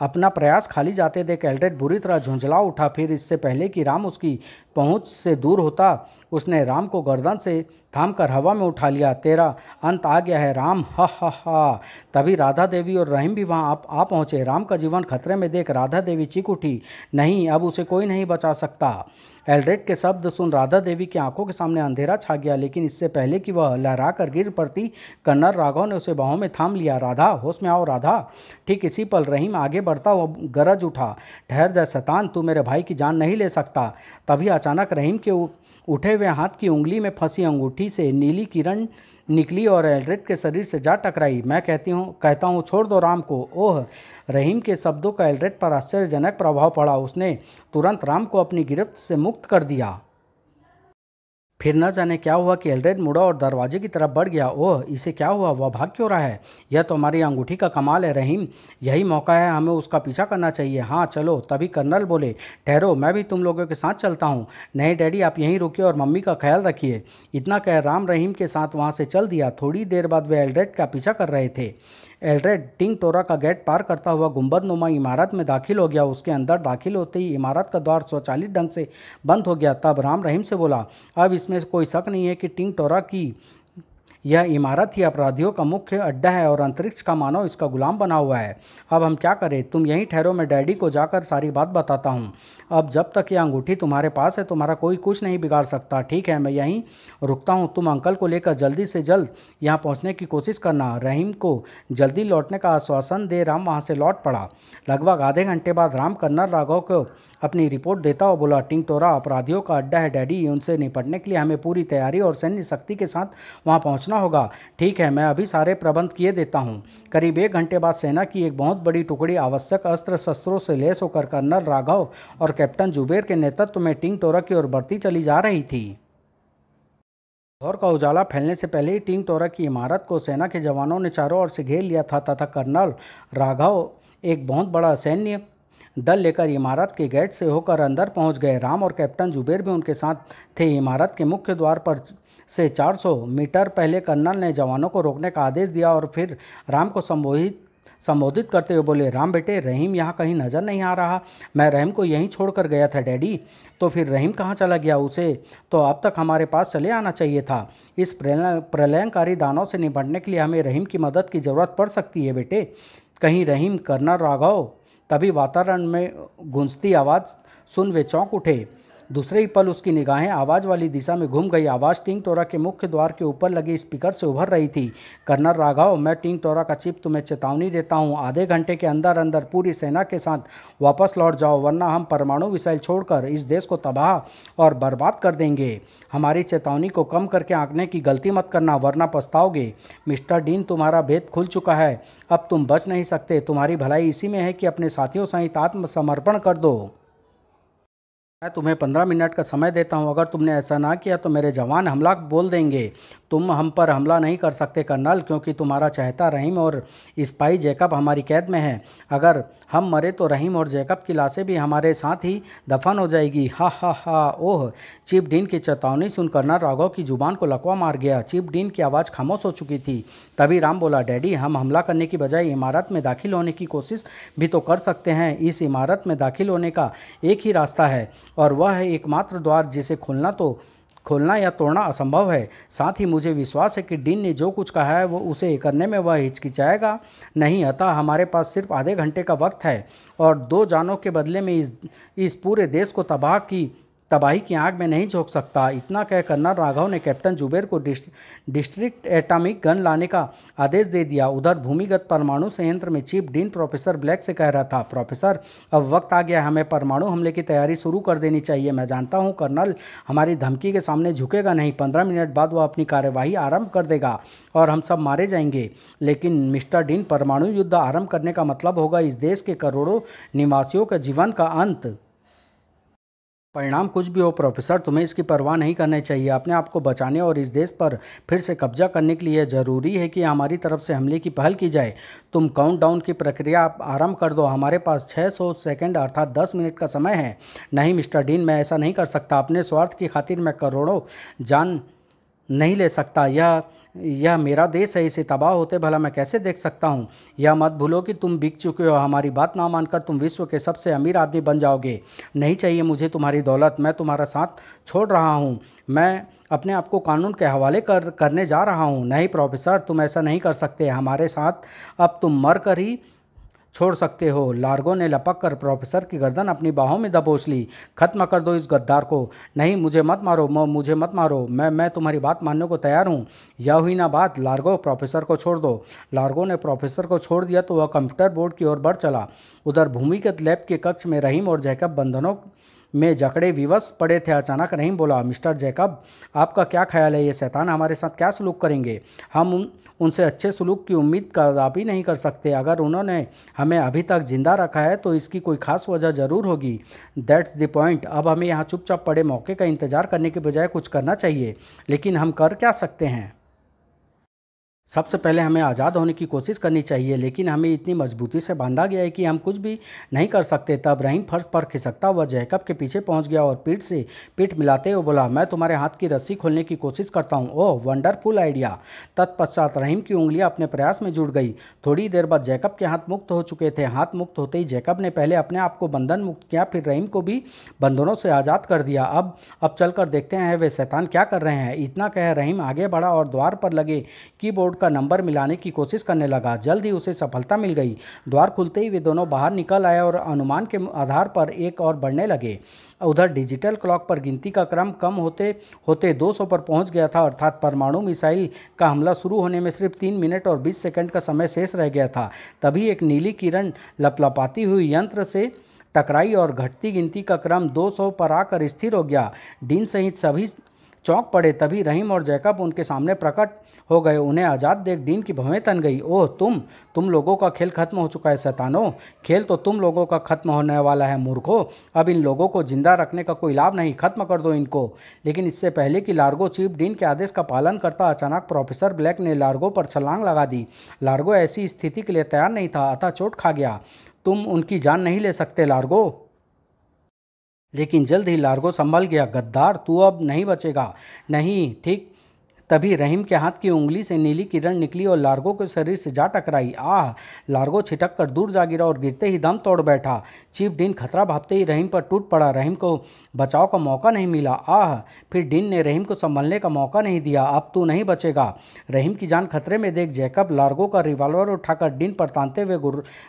अपना प्रयास खाली जाते देख एल्ड्रेड बुरी तरह झुंझला उठा। फिर इससे पहले कि राम उसकी पहुंच से दूर होता, उसने राम को गर्दन से थामकर हवा में उठा लिया। तेरा अंत आ गया है राम, हा हा हा। तभी राधा देवी और रहीम भी वहां आ पहुंचे। राम का जीवन खतरे में देख राधा देवी चीख उठी, नहीं, अब उसे कोई नहीं बचा सकता। एल्ड्रेड के शब्द सुन राधा देवी की आंखों के सामने अंधेरा छा गया, लेकिन इससे पहले कि वह लहरा कर गिर पड़ती, कर्नल राघव ने उसे बाहों में थाम लिया। राधा, होश में आओ राधा। ठीक इसी पल रहीम आगे बढ़ता हुआ गरज उठा, ठहर जा शैतान, तू मेरे भाई की जान नहीं ले सकता। तभी अचानक रहीम के उठे हुए हाथ की उंगली में फंसी अंगूठी से नीली किरण निकली और एल्ड्रेड के शरीर से जा टकराई। मैं कहता हूँ छोड़ दो राम को। ओह! रहीम के शब्दों का एल्ड्रेड पर आश्चर्यजनक प्रभाव पड़ा। उसने तुरंत राम को अपनी गिरफ्त से मुक्त कर दिया। फिर न जाने क्या हुआ कि एल्ड्रेड मुड़ा और दरवाजे की तरफ बढ़ गया। ओह, इसे क्या हुआ? वह भाग क्यों रहा है? यह तो हमारी अंगूठी का कमाल है रहीम, यही मौका है, हमें उसका पीछा करना चाहिए। हाँ चलो। तभी कर्नल बोले, ठहरो, मैं भी तुम लोगों के साथ चलता हूँ। नहीं डैडी, आप यहीं रुकिए और मम्मी का ख्याल रखिए। इतना कह राम रहीम के साथ वहाँ से चल दिया। थोड़ी देर बाद वे एल्ड्रेड का पीछा कर रहे थे। एल्ड्रेड टिंग टोरा का गेट पार करता हुआ गुंबदनुमा इमारत में दाखिल हो गया। उसके अंदर दाखिल होते ही इमारत का द्वार स्वचालित ढंग से बंद हो गया। तब राम रहीम से बोला, अब इसमें कोई शक नहीं है कि टिंग टोरा की यह इमारत ही अपराधियों का मुख्य अड्डा है और अंतरिक्ष का मानव इसका गुलाम बना हुआ है। अब हम क्या करें? तुम यहीं ठहरो, मैं डैडी को जाकर सारी बात बताता हूँ। अब जब तक यह अंगूठी तुम्हारे पास है तुम्हारा कोई कुछ नहीं बिगाड़ सकता। ठीक है, मैं यहीं रुकता हूँ। तुम अंकल को लेकर जल्दी से जल्द यहाँ पहुँचने की कोशिश करना। रहीम को जल्दी लौटने का आश्वासन दे राम वहाँ से लौट पड़ा। लगभग आधे घंटे बाद राम कर्नल राघव को अपनी रिपोर्ट देता हुआ बोला, टिंग टोरा अपराधियों का अड्डा है डैडी, उनसे निपटने के लिए हमें पूरी तैयारी और सैन्य शक्ति के साथ वहां पहुंचना होगा। ठीक है, मैं अभी सारे प्रबंध किए देता हूं। करीब 1 घंटे बाद सेना की एक बहुत बड़ी टुकड़ी आवश्यक अस्त्र शस्त्रों से लैस होकर कर्नल राघव और कैप्टन जुबेर के नेतृत्व में टिंग टोरा की ओर बढ़ती चली जा रही थी। लाहौर का उजाला फैलने से पहले ही टिंग टोरा की इमारत को सेना के जवानों ने चारों ओर से घेर लिया था तथा कर्नल राघव एक बहुत बड़ा सैन्य दल लेकर इमारत के गेट से होकर अंदर पहुंच गए। राम और कैप्टन जुबेर भी उनके साथ थे। इमारत के मुख्य द्वार पर से 400 मीटर पहले कर्नल ने जवानों को रोकने का आदेश दिया और फिर राम को संबोधित करते हुए बोले, राम बेटे, रहीम यहाँ कहीं नज़र नहीं आ रहा। मैं रहीम को यहीं छोड़कर गया था डैडी। तो फिर रहीम कहाँ चला गया? उसे तो अब तक हमारे पास चले आना चाहिए था। इस प्रलयंकारी दानव से निपटने के लिए हमें रहीम की मदद की ज़रूरत पड़ सकती है बेटे। कहीं रहीम, कर्नल राघव। तभी वातावरण में गूंजती आवाज़ सुन वे चौंक उठे। दूसरे ही पल उसकी निगाहें आवाज़ वाली दिशा में घूम गई। आवाज़ टिंग टोरा के मुख्य द्वार के ऊपर लगे स्पीकर से उभर रही थी। कर्नल राघव, मैं टिंग टोरा का चीफ तुम्हें चेतावनी देता हूँ, आधे घंटे के अंदर अंदर पूरी सेना के साथ वापस लौट जाओ, वरना हम परमाणु मिसाइल छोड़कर इस देश को तबाह और बर्बाद कर देंगे। हमारी चेतावनी को कम करके आंकने की गलती मत करना, वरना पछताओगे। मिस्टर डीन, तुम्हारा भेद खुल चुका है, अब तुम बच नहीं सकते। तुम्हारी भलाई इसी में है कि अपने साथियों सहित आत्मसमर्पण कर दो। मैं तुम्हें 15 मिनट का समय देता हूं। अगर तुमने ऐसा ना किया तो मेरे जवान हमला बोल देंगे। तुम हम पर हमला नहीं कर सकते कर्नल, क्योंकि तुम्हारा चहेता रहीम और स्पाई जैकब हमारी कैद में है। अगर हम मरे तो रहीम और जैकब की लाशें भी हमारे साथ ही दफन हो जाएगी। हा हा हा। ओह! चीफ डीन की चेतावनी सुन कर्नल राघव की जुबान को लकवा मार गया। चीफ डीन की आवाज़ खामोश हो चुकी थी। तभी राम बोला, डैडी, हम हमला करने की बजाय इमारत में दाखिल होने की कोशिश भी तो कर सकते हैं। इस इमारत में दाखिल होने का एक ही रास्ता है और वह है एकमात्र द्वार जिसे खोलना या तोड़ना असंभव है। साथ ही मुझे विश्वास है कि डीन ने जो कुछ कहा है वो उसे करने में वह हिचकिचाएगा नहीं। अतः हमारे पास सिर्फ आधे घंटे का वक्त है और 2 जानों के बदले में इस पूरे देश को तबाही की आग में नहीं झोंक सकता। इतना कह कर्नल राघव ने कैप्टन जुबेर को डिस्ट्रिक्ट एटॉमिक गन लाने का आदेश दे दिया। उधर भूमिगत परमाणु संयंत्र में चीफ डीन प्रोफेसर ब्लैक से कह रहा था, प्रोफेसर, अब वक्त आ गया, हमें परमाणु हमले की तैयारी शुरू कर देनी चाहिए। मैं जानता हूं कर्नल हमारी धमकी के सामने झुकेगा नहीं। 15 मिनट बाद वह अपनी कार्यवाही आरंभ कर देगा और हम सब मारे जाएंगे। लेकिन मिस्टर डीन, परमाणु युद्ध आरंभ करने का मतलब होगा इस देश के करोड़ों निवासियों के जीवन का अंत। परिणाम कुछ भी हो प्रोफेसर, तुम्हें इसकी परवाह नहीं करनी चाहिए। अपने आप को बचाने और इस देश पर फिर से कब्जा करने के लिए ज़रूरी है कि हमारी तरफ से हमले की पहल की जाए। तुम काउंटडाउन की प्रक्रिया आरंभ कर दो। हमारे पास 600 सेकंड अर्थात 10 मिनट का समय है। नहीं मिस्टर डीन, मैं ऐसा नहीं कर सकता। अपने स्वार्थ की खातिर मैं करोड़ों जान नहीं ले सकता। यह यह मेरा देश है, इसे तबाह होते भला मैं कैसे देख सकता हूँ। यह मत भूलो कि तुम बिक चुके हो, हमारी बात ना मानकर तुम विश्व के सबसे अमीर आदमी बन जाओगे। नहीं चाहिए मुझे तुम्हारी दौलत, मैं तुम्हारा साथ छोड़ रहा हूँ। मैं अपने आप को कानून के हवाले करने जा रहा हूँ। नहीं प्रोफेसर, तुम ऐसा नहीं कर सकते, हमारे साथ अब तुम मर कर ही छोड़ सकते हो। लार्गो ने लपक कर प्रोफेसर की गर्दन अपनी बाहों में दबोच ली। खत्म कर दो इस गद्दार को। नहीं, मुझे मत मारो, मुझे मत मारो, मैं तुम्हारी बात मानने को तैयार हूँ। यह हुई ना बात। लार्गो, प्रोफेसर को छोड़ दो। लार्गो ने प्रोफेसर को छोड़ दिया तो वह कंप्यूटर बोर्ड की ओर बढ़ चला। उधर भूमिगत लैब के कक्ष में रहीम और जैकब बंधनों में जकड़े विवश पड़े थे। अचानक रहीम बोला, मिस्टर जैकब, आपका क्या ख्याल है, ये शैतान हमारे साथ क्या सलूक करेंगे? हम उनसे अच्छे सलूक की उम्मीद कदापि नहीं कर सकते। अगर उन्होंने हमें अभी तक जिंदा रखा है तो इसकी कोई खास वजह ज़रूर होगी। That's the point. अब हमें यहाँ चुपचाप पड़े मौके का इंतजार करने के बजाय कुछ करना चाहिए। लेकिन हम कर क्या सकते हैं? सबसे पहले हमें आज़ाद होने की कोशिश करनी चाहिए, लेकिन हमें इतनी मजबूती से बांधा गया है कि हम कुछ भी नहीं कर सकते। तब रहीम फर्श पर खिसकता हुआ जैकब के पीछे पहुंच गया और पीठ से पीठ मिलाते हुए बोला, मैं तुम्हारे हाथ की रस्सी खोलने की कोशिश करता हूं। ओह, वंडरफुल आइडिया। तत्पश्चात रहीम की उंगलियां अपने प्रयास में जुड़ गई। थोड़ी देर बाद जैकब के हाथ मुक्त हो चुके थे। हाथ मुक्त होते ही जैकब ने पहले अपने आप को बंधन मुक्त किया, फिर रहीम को भी बंधनों से आज़ाद कर दिया। अब चलकर देखते हैं वे शैतान क्या कर रहे हैं। इतना कह रहीम आगे बढ़ा और द्वार पर लगे कीबोर्ड का नंबर मिलाने की कोशिश करने लगा। जल्द ही उसे सफलता मिल गई। द्वार खुलते ही वे दोनों बाहर निकल आए और अनुमान के आधार पर एक और बढ़ने लगे। उधर डिजिटल क्लॉक पर गिनती का क्रम कम होते होते 200 पर पहुंच गया था, अर्थात परमाणु मिसाइल का हमला शुरू होने में सिर्फ 3 मिनट और 20 सेकंड का समय शेष रह गया था। तभी एक नीली किरण लपलपाती हुई यंत्र से टकराई और घटती गिनती का क्रम 200 पर आकर स्थिर हो गया। डीन सहित सभी चौंक पड़े। तभी रहीम और जैकब उनके सामने प्रकट हो गए। उन्हें आज़ाद देख डीन की भवें तन गई। ओह, तुम लोगों का खेल खत्म हो चुका है शैतानों। खेल तो तुम लोगों का खत्म होने वाला है मूर्खों। अब इन लोगों को जिंदा रखने का कोई लाभ नहीं, खत्म कर दो इनको। लेकिन इससे पहले कि लार्गो चीफ डीन के आदेश का पालन करता, अचानक प्रोफेसर ब्लैक ने लार्गो पर छलांग लगा दी। लार्गो ऐसी स्थिति के लिए तैयार नहीं था, अतः चोट खा गया। तुम उनकी जान नहीं ले सकते लार्गो। लेकिन जल्द ही लार्गो संभल गया। गद्दार, तू अब नहीं बचेगा। नहीं, ठीक तभी रहीम के हाथ की उंगली से नीली किरण निकली और लार्गो के शरीर से जा टकराई। आह! लार्गो छिटक कर दूर जा गिरा और गिरते ही दम तोड़ बैठा। चीफ डीन खतरा भापते ही रहीम पर टूट पड़ा। रहीम को बचाव का मौका नहीं मिला। आह! फिर डीन ने रहीम को संभलने का मौका नहीं दिया। अब तू नहीं बचेगा। रहीम की जान खतरे में देख जैकब लार्गो का रिवॉल्वर उठाकर डीन पर तानते हुए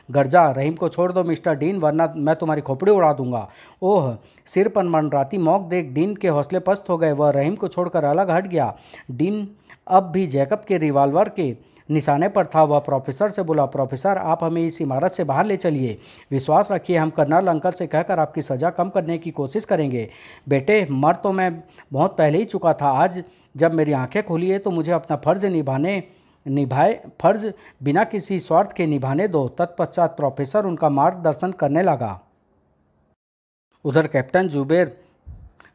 गरजा, रहीम को छोड़ दो मिस्टर डीन, वरना मैं तुम्हारी खोपड़ी उड़ा दूंगा। ओह! सिर पर मंडराती मौत देख डीन के हौसले पस्त हो गए। वह रहीम को छोड़कर अलग हट गया। डीन अब भी जैकब के रिवॉल्वर के निशाने पर था। वह प्रोफेसर से बोला, प्रोफेसर, आप हमें इस इमारत से बाहर ले चलिए। विश्वास रखिए, हम कर्नल अंकल से कहकर आपकी सज़ा कम करने की कोशिश करेंगे। बेटे, मर तो मैं बहुत पहले ही चुका था। आज जब मेरी आंखें खुली है तो मुझे अपना फर्ज बिना किसी स्वार्थ के निभाने दो। तत्पश्चात प्रोफेसर उनका मार्गदर्शन करने लगा। उधर कैप्टन जुबेर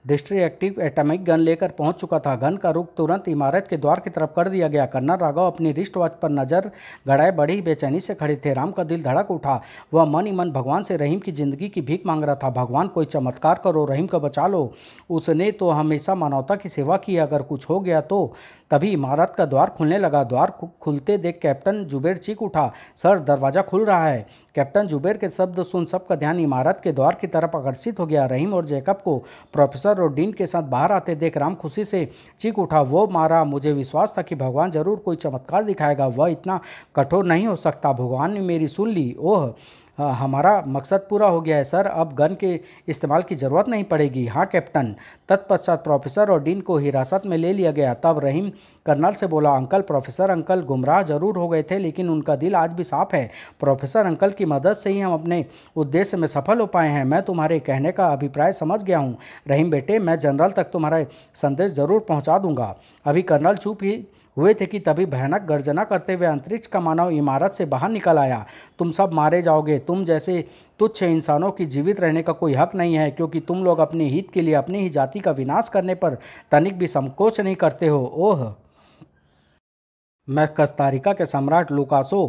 डिस्ट्रिएक्टिव एटॉमिक गन लेकर पहुंच चुका था। गन का रुख तुरंत इमारत के द्वार की तरफ कर दिया गया। कर्नल राघव अपनी रिस्ट वॉच पर नजर गड़ाए बड़ी बेचैनी से खड़े थे। राम का दिल धड़क उठा। वह मन ही मन भगवान से रहीम की जिंदगी की भीख मांग रहा था। भगवान, कोई चमत्कार करो, रहीम को बचा लो। उसने तो हमेशा मानवता की सेवा की, अगर कुछ हो गया तो। तभी इमारत का द्वार खुलने लगा। द्वार खुलते देख कैप्टन जुबेर चीख उठा, सर, दरवाज़ा खुल रहा है। कैप्टन जुबेर के शब्द सुन सबका ध्यान इमारत के द्वार की तरफ आकर्षित हो गया। रहीम और जैकब को प्रोफेसर और डीन के साथ बाहर आते देख राम खुशी से चीख उठा, वो मारा, मुझे विश्वास था कि भगवान जरूर कोई चमत्कार दिखाएगा। वह इतना कठोर नहीं हो सकता। भगवान ने मेरी सुन ली। ओह, हमारा मकसद पूरा हो गया है सर। अब गन के इस्तेमाल की ज़रूरत नहीं पड़ेगी। हाँ कैप्टन। तत्पश्चात प्रोफेसर और डीन को हिरासत में ले लिया गया। तब रहीम कर्नल से बोला, अंकल, प्रोफेसर अंकल गुमराह जरूर हो गए थे, लेकिन उनका दिल आज भी साफ है। प्रोफेसर अंकल की मदद से ही हम अपने उद्देश्य में सफल हो पाए हैं। मैं तुम्हारे कहने का अभिप्राय समझ गया हूँ। रहीम बेटे, मैं जनरल तक तुम्हारा संदेश जरूर पहुँचा दूंगा। अभी कर्नल चुप ही हुए थे कि तभी भयानक गर्जना करते हुए अंतरिक्ष का मानव इमारत से बाहर निकल आया। तुम सब मारे जाओगे। तुम जैसे तुच्छ इंसानों की जीवित रहने का कोई हक नहीं है, क्योंकि तुम लोग अपने हित के लिए अपनी ही जाति का विनाश करने पर तनिक भी संकोच नहीं करते हो। ओह, मैं कस्तारिका के सम्राट लुकासो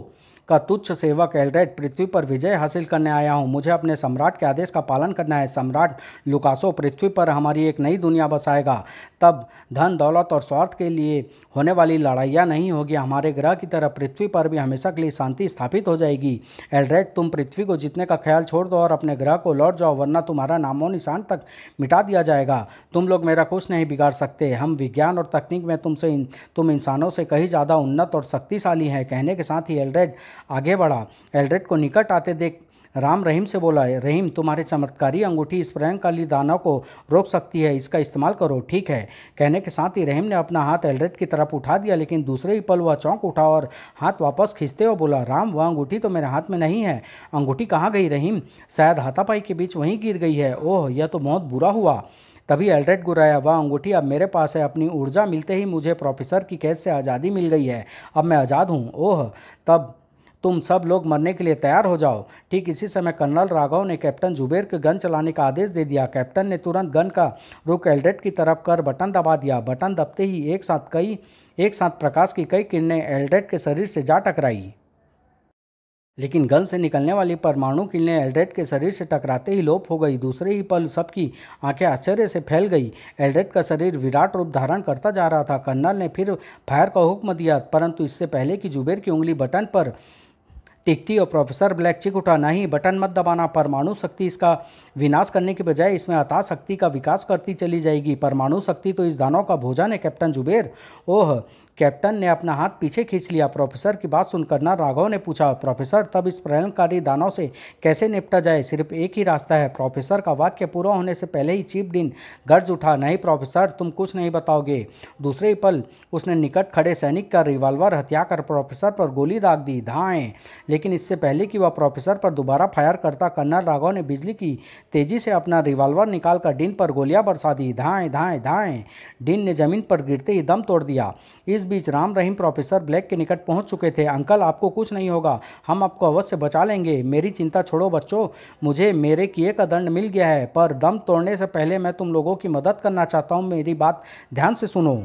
का तुच्छ सेवक एल्ड्रेड पृथ्वी पर विजय हासिल करने आया हूँ। मुझे अपने सम्राट के आदेश का पालन करना है। सम्राट लुकासो पृथ्वी पर हमारी एक नई दुनिया बसाएगा। तब धन दौलत और स्वार्थ के लिए होने वाली लड़ाइयाँ नहीं होगी। हमारे ग्रह की तरह पृथ्वी पर भी हमेशा के लिए शांति स्थापित हो जाएगी। एल्ड्रेड, तुम पृथ्वी को जीतने का ख्याल छोड़ दो और अपने ग्रह को लौट जाओ, वरना तुम्हारा नामो निशान तक मिटा दिया जाएगा। तुम लोग मेरा कुछ नहीं बिगाड़ सकते। हम विज्ञान और तकनीक में तुम इंसानों से कहीं ज़्यादा उन्नत और शक्तिशाली हैं। कहने के साथ ही एल्ड्रेड आगे बढ़ा। एल्ड्रेड को निकट आते देख राम रहीम से बोला, रहीम, तुम्हारी चमत्कारी अंगूठी इस प्रलयंकाली दानव को रोक सकती है, इसका इस्तेमाल करो। ठीक है। कहने के साथ ही रहीम ने अपना हाथ एल्ड्रेड की तरफ उठा दिया, लेकिन दूसरे ही पल वह चौंक उठा और हाथ वापस खींचते हुए बोला, राम, वह अंगूठी तो मेरे हाथ में नहीं है। अंगूठी कहाँ गई रहीम? शायद हाथापाई के बीच वहीं गिर गई है। ओह, यह तो बहुत बुरा हुआ। तभी एल्ड्रेड गुर्राया, वह अंगूठी अब मेरे पास है। अपनी ऊर्जा मिलते ही मुझे प्रोफेसर की कैद से आज़ादी मिल गई है। अब मैं आज़ाद हूँ। ओह, तब तुम सब लोग मरने के लिए तैयार हो जाओ। ठीक इसी समय कर्नल राघव ने कैप्टन जुबेर के गन चलाने का आदेश दे दिया। कैप्टन ने तुरंत गन का रुख एल्ड्रेड की तरफ कर बटन दबा दिया। बटन दबते ही एक साथ प्रकाश की कई किरणें एल्ड्रेड के शरीर से जा टकराई, लेकिन गन से निकलने वाली परमाणु किरणें एल्ड्रेड के शरीर से टकराते ही लोप हो गई। दूसरे ही पल सबकी आंखें आश्चर्य से फैल गई। एल्ड्रेड का शरीर विराट रूप धारण करता जा रहा था। कर्नल ने फिर फायर का हुक्म दिया, परंतु इससे पहले कि जुबेर की उंगली बटन पर टिकती और प्रोफेसर ब्लैक चीख उठा, नहीं, बटन मत दबाना। परमाणु शक्ति इसका विनाश करने के बजाय इसमें अथाह शक्ति का विकास करती चली जाएगी। परमाणु शक्ति तो इस दानव का भोजन है कैप्टन जुबेर। ओह, कैप्टन ने अपना हाथ पीछे खींच लिया। प्रोफेसर की बात सुनकर कर्नल राघव ने पूछा, प्रोफेसर, तब इस प्रलयंकारी दानव से कैसे निपटा जाए? सिर्फ एक ही रास्ता है। प्रोफेसर का वाक्य पूरा होने से पहले ही चीफ डीन गर्ज उठा, नहीं प्रोफेसर, तुम कुछ नहीं बताओगे। दूसरे ही पल उसने निकट खड़े सैनिक का रिवॉल्वर हथियाकर प्रोफेसर पर गोली दाग दी, धाएं। लेकिन इससे पहले कि वह प्रोफेसर पर दोबारा फायर करता, कर्नल राघव ने बिजली की तेजी से अपना रिवॉल्वर निकालकर डीन पर गोलियां बरसा दी, धाएं धाएं धाएं। डीन ने जमीन पर गिरते ही दम तोड़ दिया। इस बीच राम रहीम प्रोफेसर ब्लैक के निकट पहुंच चुके थे। अंकल, आपको कुछ नहीं होगा, हम आपको अवश्य बचा लेंगे। मेरी चिंता छोड़ो बच्चों, मुझे मेरे किए का दंड मिल गया है, पर दम तोड़ने से पहले मैं तुम लोगों की मदद करना चाहता हूं। मेरी बात ध्यान से सुनो।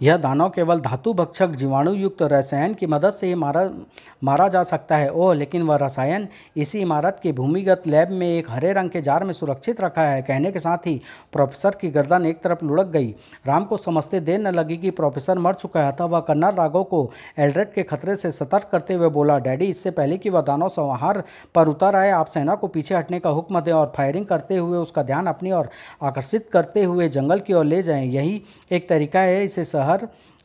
यह दानव केवल धातु भक्षक जीवाणु युक्त रसायन की मदद से ही मारा जा सकता है। ओह, लेकिन वह रसायन इसी इमारत के भूमिगत लैब में एक हरे रंग के जार में सुरक्षित रखा है। कहने के साथ ही प्रोफेसर की गर्दन एक तरफ लुढ़क गई। राम को समझते देर न लगी कि प्रोफेसर मर चुका है। तब वह कर्नल राघव को एल्ड्रेड के खतरे से सतर्क करते हुए बोला, डैडी, इससे पहले कि वह दानव संहार पर उतर आए, आप सेना को पीछे हटने का हुक्म दें और फायरिंग करते हुए उसका ध्यान अपनी ओर आकर्षित करते हुए जंगल की ओर ले जाएं। यही एक तरीका है इसे शहर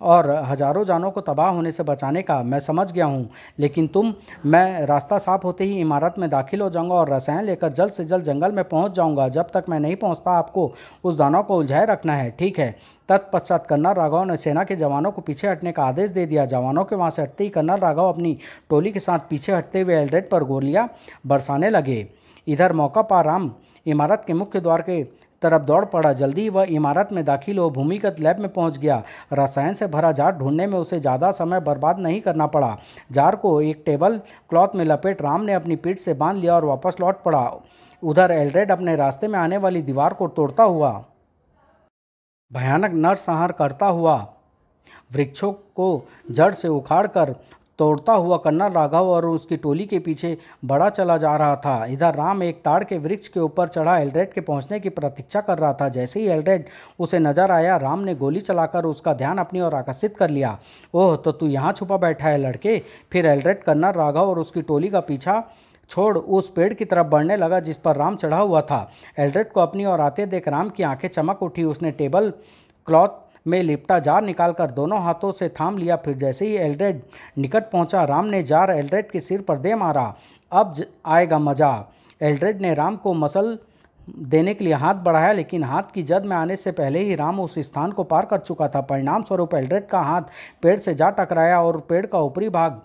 और हजारों जानों को तबाह होने से बचाने का। मैं समझ गया हूँ, लेकिन मैं रास्ता साफ होते ही इमारत में दाखिल हो जाऊँगा और रसायन लेकर जल्द से जल्द जंगल में पहुँच जाऊँगा। जब तक मैं नहीं पहुँचता, आपको उस दानव को उलझाए रखना है, ठीक है? तत्पश्चात कर्नल राघव ने सेना के जवानों को पीछे हटने का आदेश दे दिया। जवानों के वहाँ से हटते ही कर्नल राघव अपनी टोली के साथ पीछे हटते हुए एल्ड्रेड पर गोलियाँ बरसाने लगे। इधर मौका पा राम इमारत के मुख्य द्वार के तरफ दौड़ पड़ा। जल्दी वह इमारत में दाखिल हो भूमिगत लैब में पहुंच गया। रसायन से भरा जार ढूंढने में उसे ज़्यादा समय बर्बाद नहीं करना पड़ा। जार को एक टेबल क्लॉथ में लपेट राम ने अपनी पीठ से बांध लिया और वापस लौट पड़ा। उधर एल्ड्रेड अपने रास्ते में आने वाली दीवार को तोड़ता हुआ, भयानक नरसंहार करता हुआ, वृक्षों को जड़ से उखाड़कर तोड़ता हुआ कर्नल राघव और उसकी टोली के पीछे बढ़ा चला जा रहा था। इधर राम एक ताड़ के वृक्ष के ऊपर चढ़ा एल्ड्रेड के पहुंचने की प्रतीक्षा कर रहा था। जैसे ही एल्ड्रेड उसे नजर आया, राम ने गोली चलाकर उसका ध्यान अपनी ओर आकर्षित कर लिया। ओह, तो तू यहाँ छुपा बैठा है लड़के? फिर एल्ड्रेड कर्नल राघव और उसकी टोली का पीछा छोड़ उस पेड़ की तरफ बढ़ने लगा जिस पर राम चढ़ा हुआ था। एल्ड्रेड को अपनी ओर आते देख राम की आंखें चमक उठी। उसने टेबल क्लॉथ में लिपटा जार निकालकर दोनों हाथों से थाम लिया। फिर जैसे ही एल्ड्रेड निकट पहुंचा, राम ने जार एल्ड्रेड के सिर पर दे मारा। अब आएगा मजा। एल्ड्रेड ने राम को मसल देने के लिए हाथ बढ़ाया, लेकिन हाथ की जद में आने से पहले ही राम उस स्थान को पार कर चुका था। परिणाम स्वरूप एल्ड्रेड का हाथ पेड़ से जा टकराया और पेड़ का ऊपरी भाग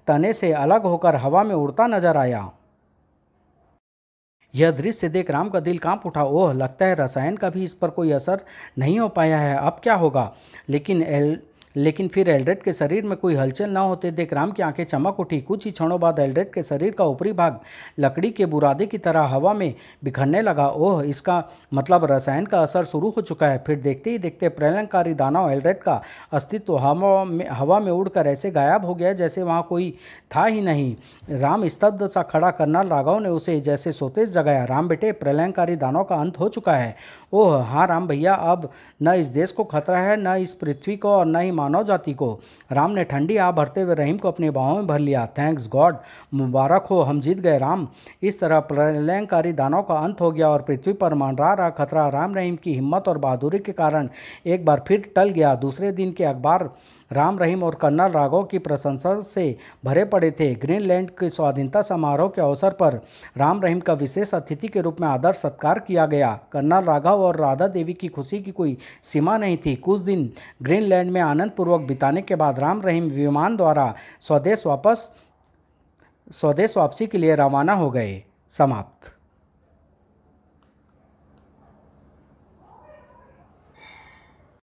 तने से अलग होकर हवा में उड़ता नजर आया। यह दृश्य देख राम का दिल कांप उठा। ओह, लगता है रसायन का भी इस पर कोई असर नहीं हो पाया है। अब क्या होगा? लेकिन लेकिन फिर एल्ड्रेड के शरीर में कोई हलचल न होते देख राम की आंखें चमक उठी। कुछ ही क्षणों बाद एल्ड्रेड के शरीर का ऊपरी भाग लकड़ी के बुरादे की तरह हवा में बिखरने लगा। ओह, इसका मतलब रसायन का असर शुरू हो चुका है। फिर देखते ही देखते प्रलयंकारी दानव एल्ड्रेड का अस्तित्व हवा में उड़कर ऐसे गायब हो गया जैसे वहाँ कोई था ही नहीं। राम स्तब्ध सा खड़ा। कर्नल राघव ने उसे जैसे सोते जगाया। राम बेटे, प्रलयंकारी दानव का अंत हो चुका है। ओह हाँ राम भैया, अब न इस देश को खतरा है, न इस पृथ्वी को, और न ही मानव जाति को। राम ने ठंडी आह भरते हुए रहीम को अपनी बाहों में भर लिया। थैंक्स गॉड, मुबारक हो, हम जीत गए राम। इस तरह प्रलयंकारी दानव का अंत हो गया और पृथ्वी पर मंडरा रहा खतरा राम रहीम की हिम्मत और बहादुरी के कारण एक बार फिर टल गया। दूसरे दिन के अखबार राम रहीम और कर्नल राघव की प्रशंसा से भरे पड़े थे। ग्रीनलैंड के स्वाधीनता समारोह के अवसर पर राम रहीम का विशेष अतिथि के रूप में आदर सत्कार किया गया। कर्नल राघव और राधा देवी की खुशी की कोई सीमा नहीं थी। कुछ दिन ग्रीनलैंड में आनंदपूर्वक बिताने के बाद राम रहीम विमान द्वारा स्वदेश वापसी के लिए रवाना हो गए। समाप्त।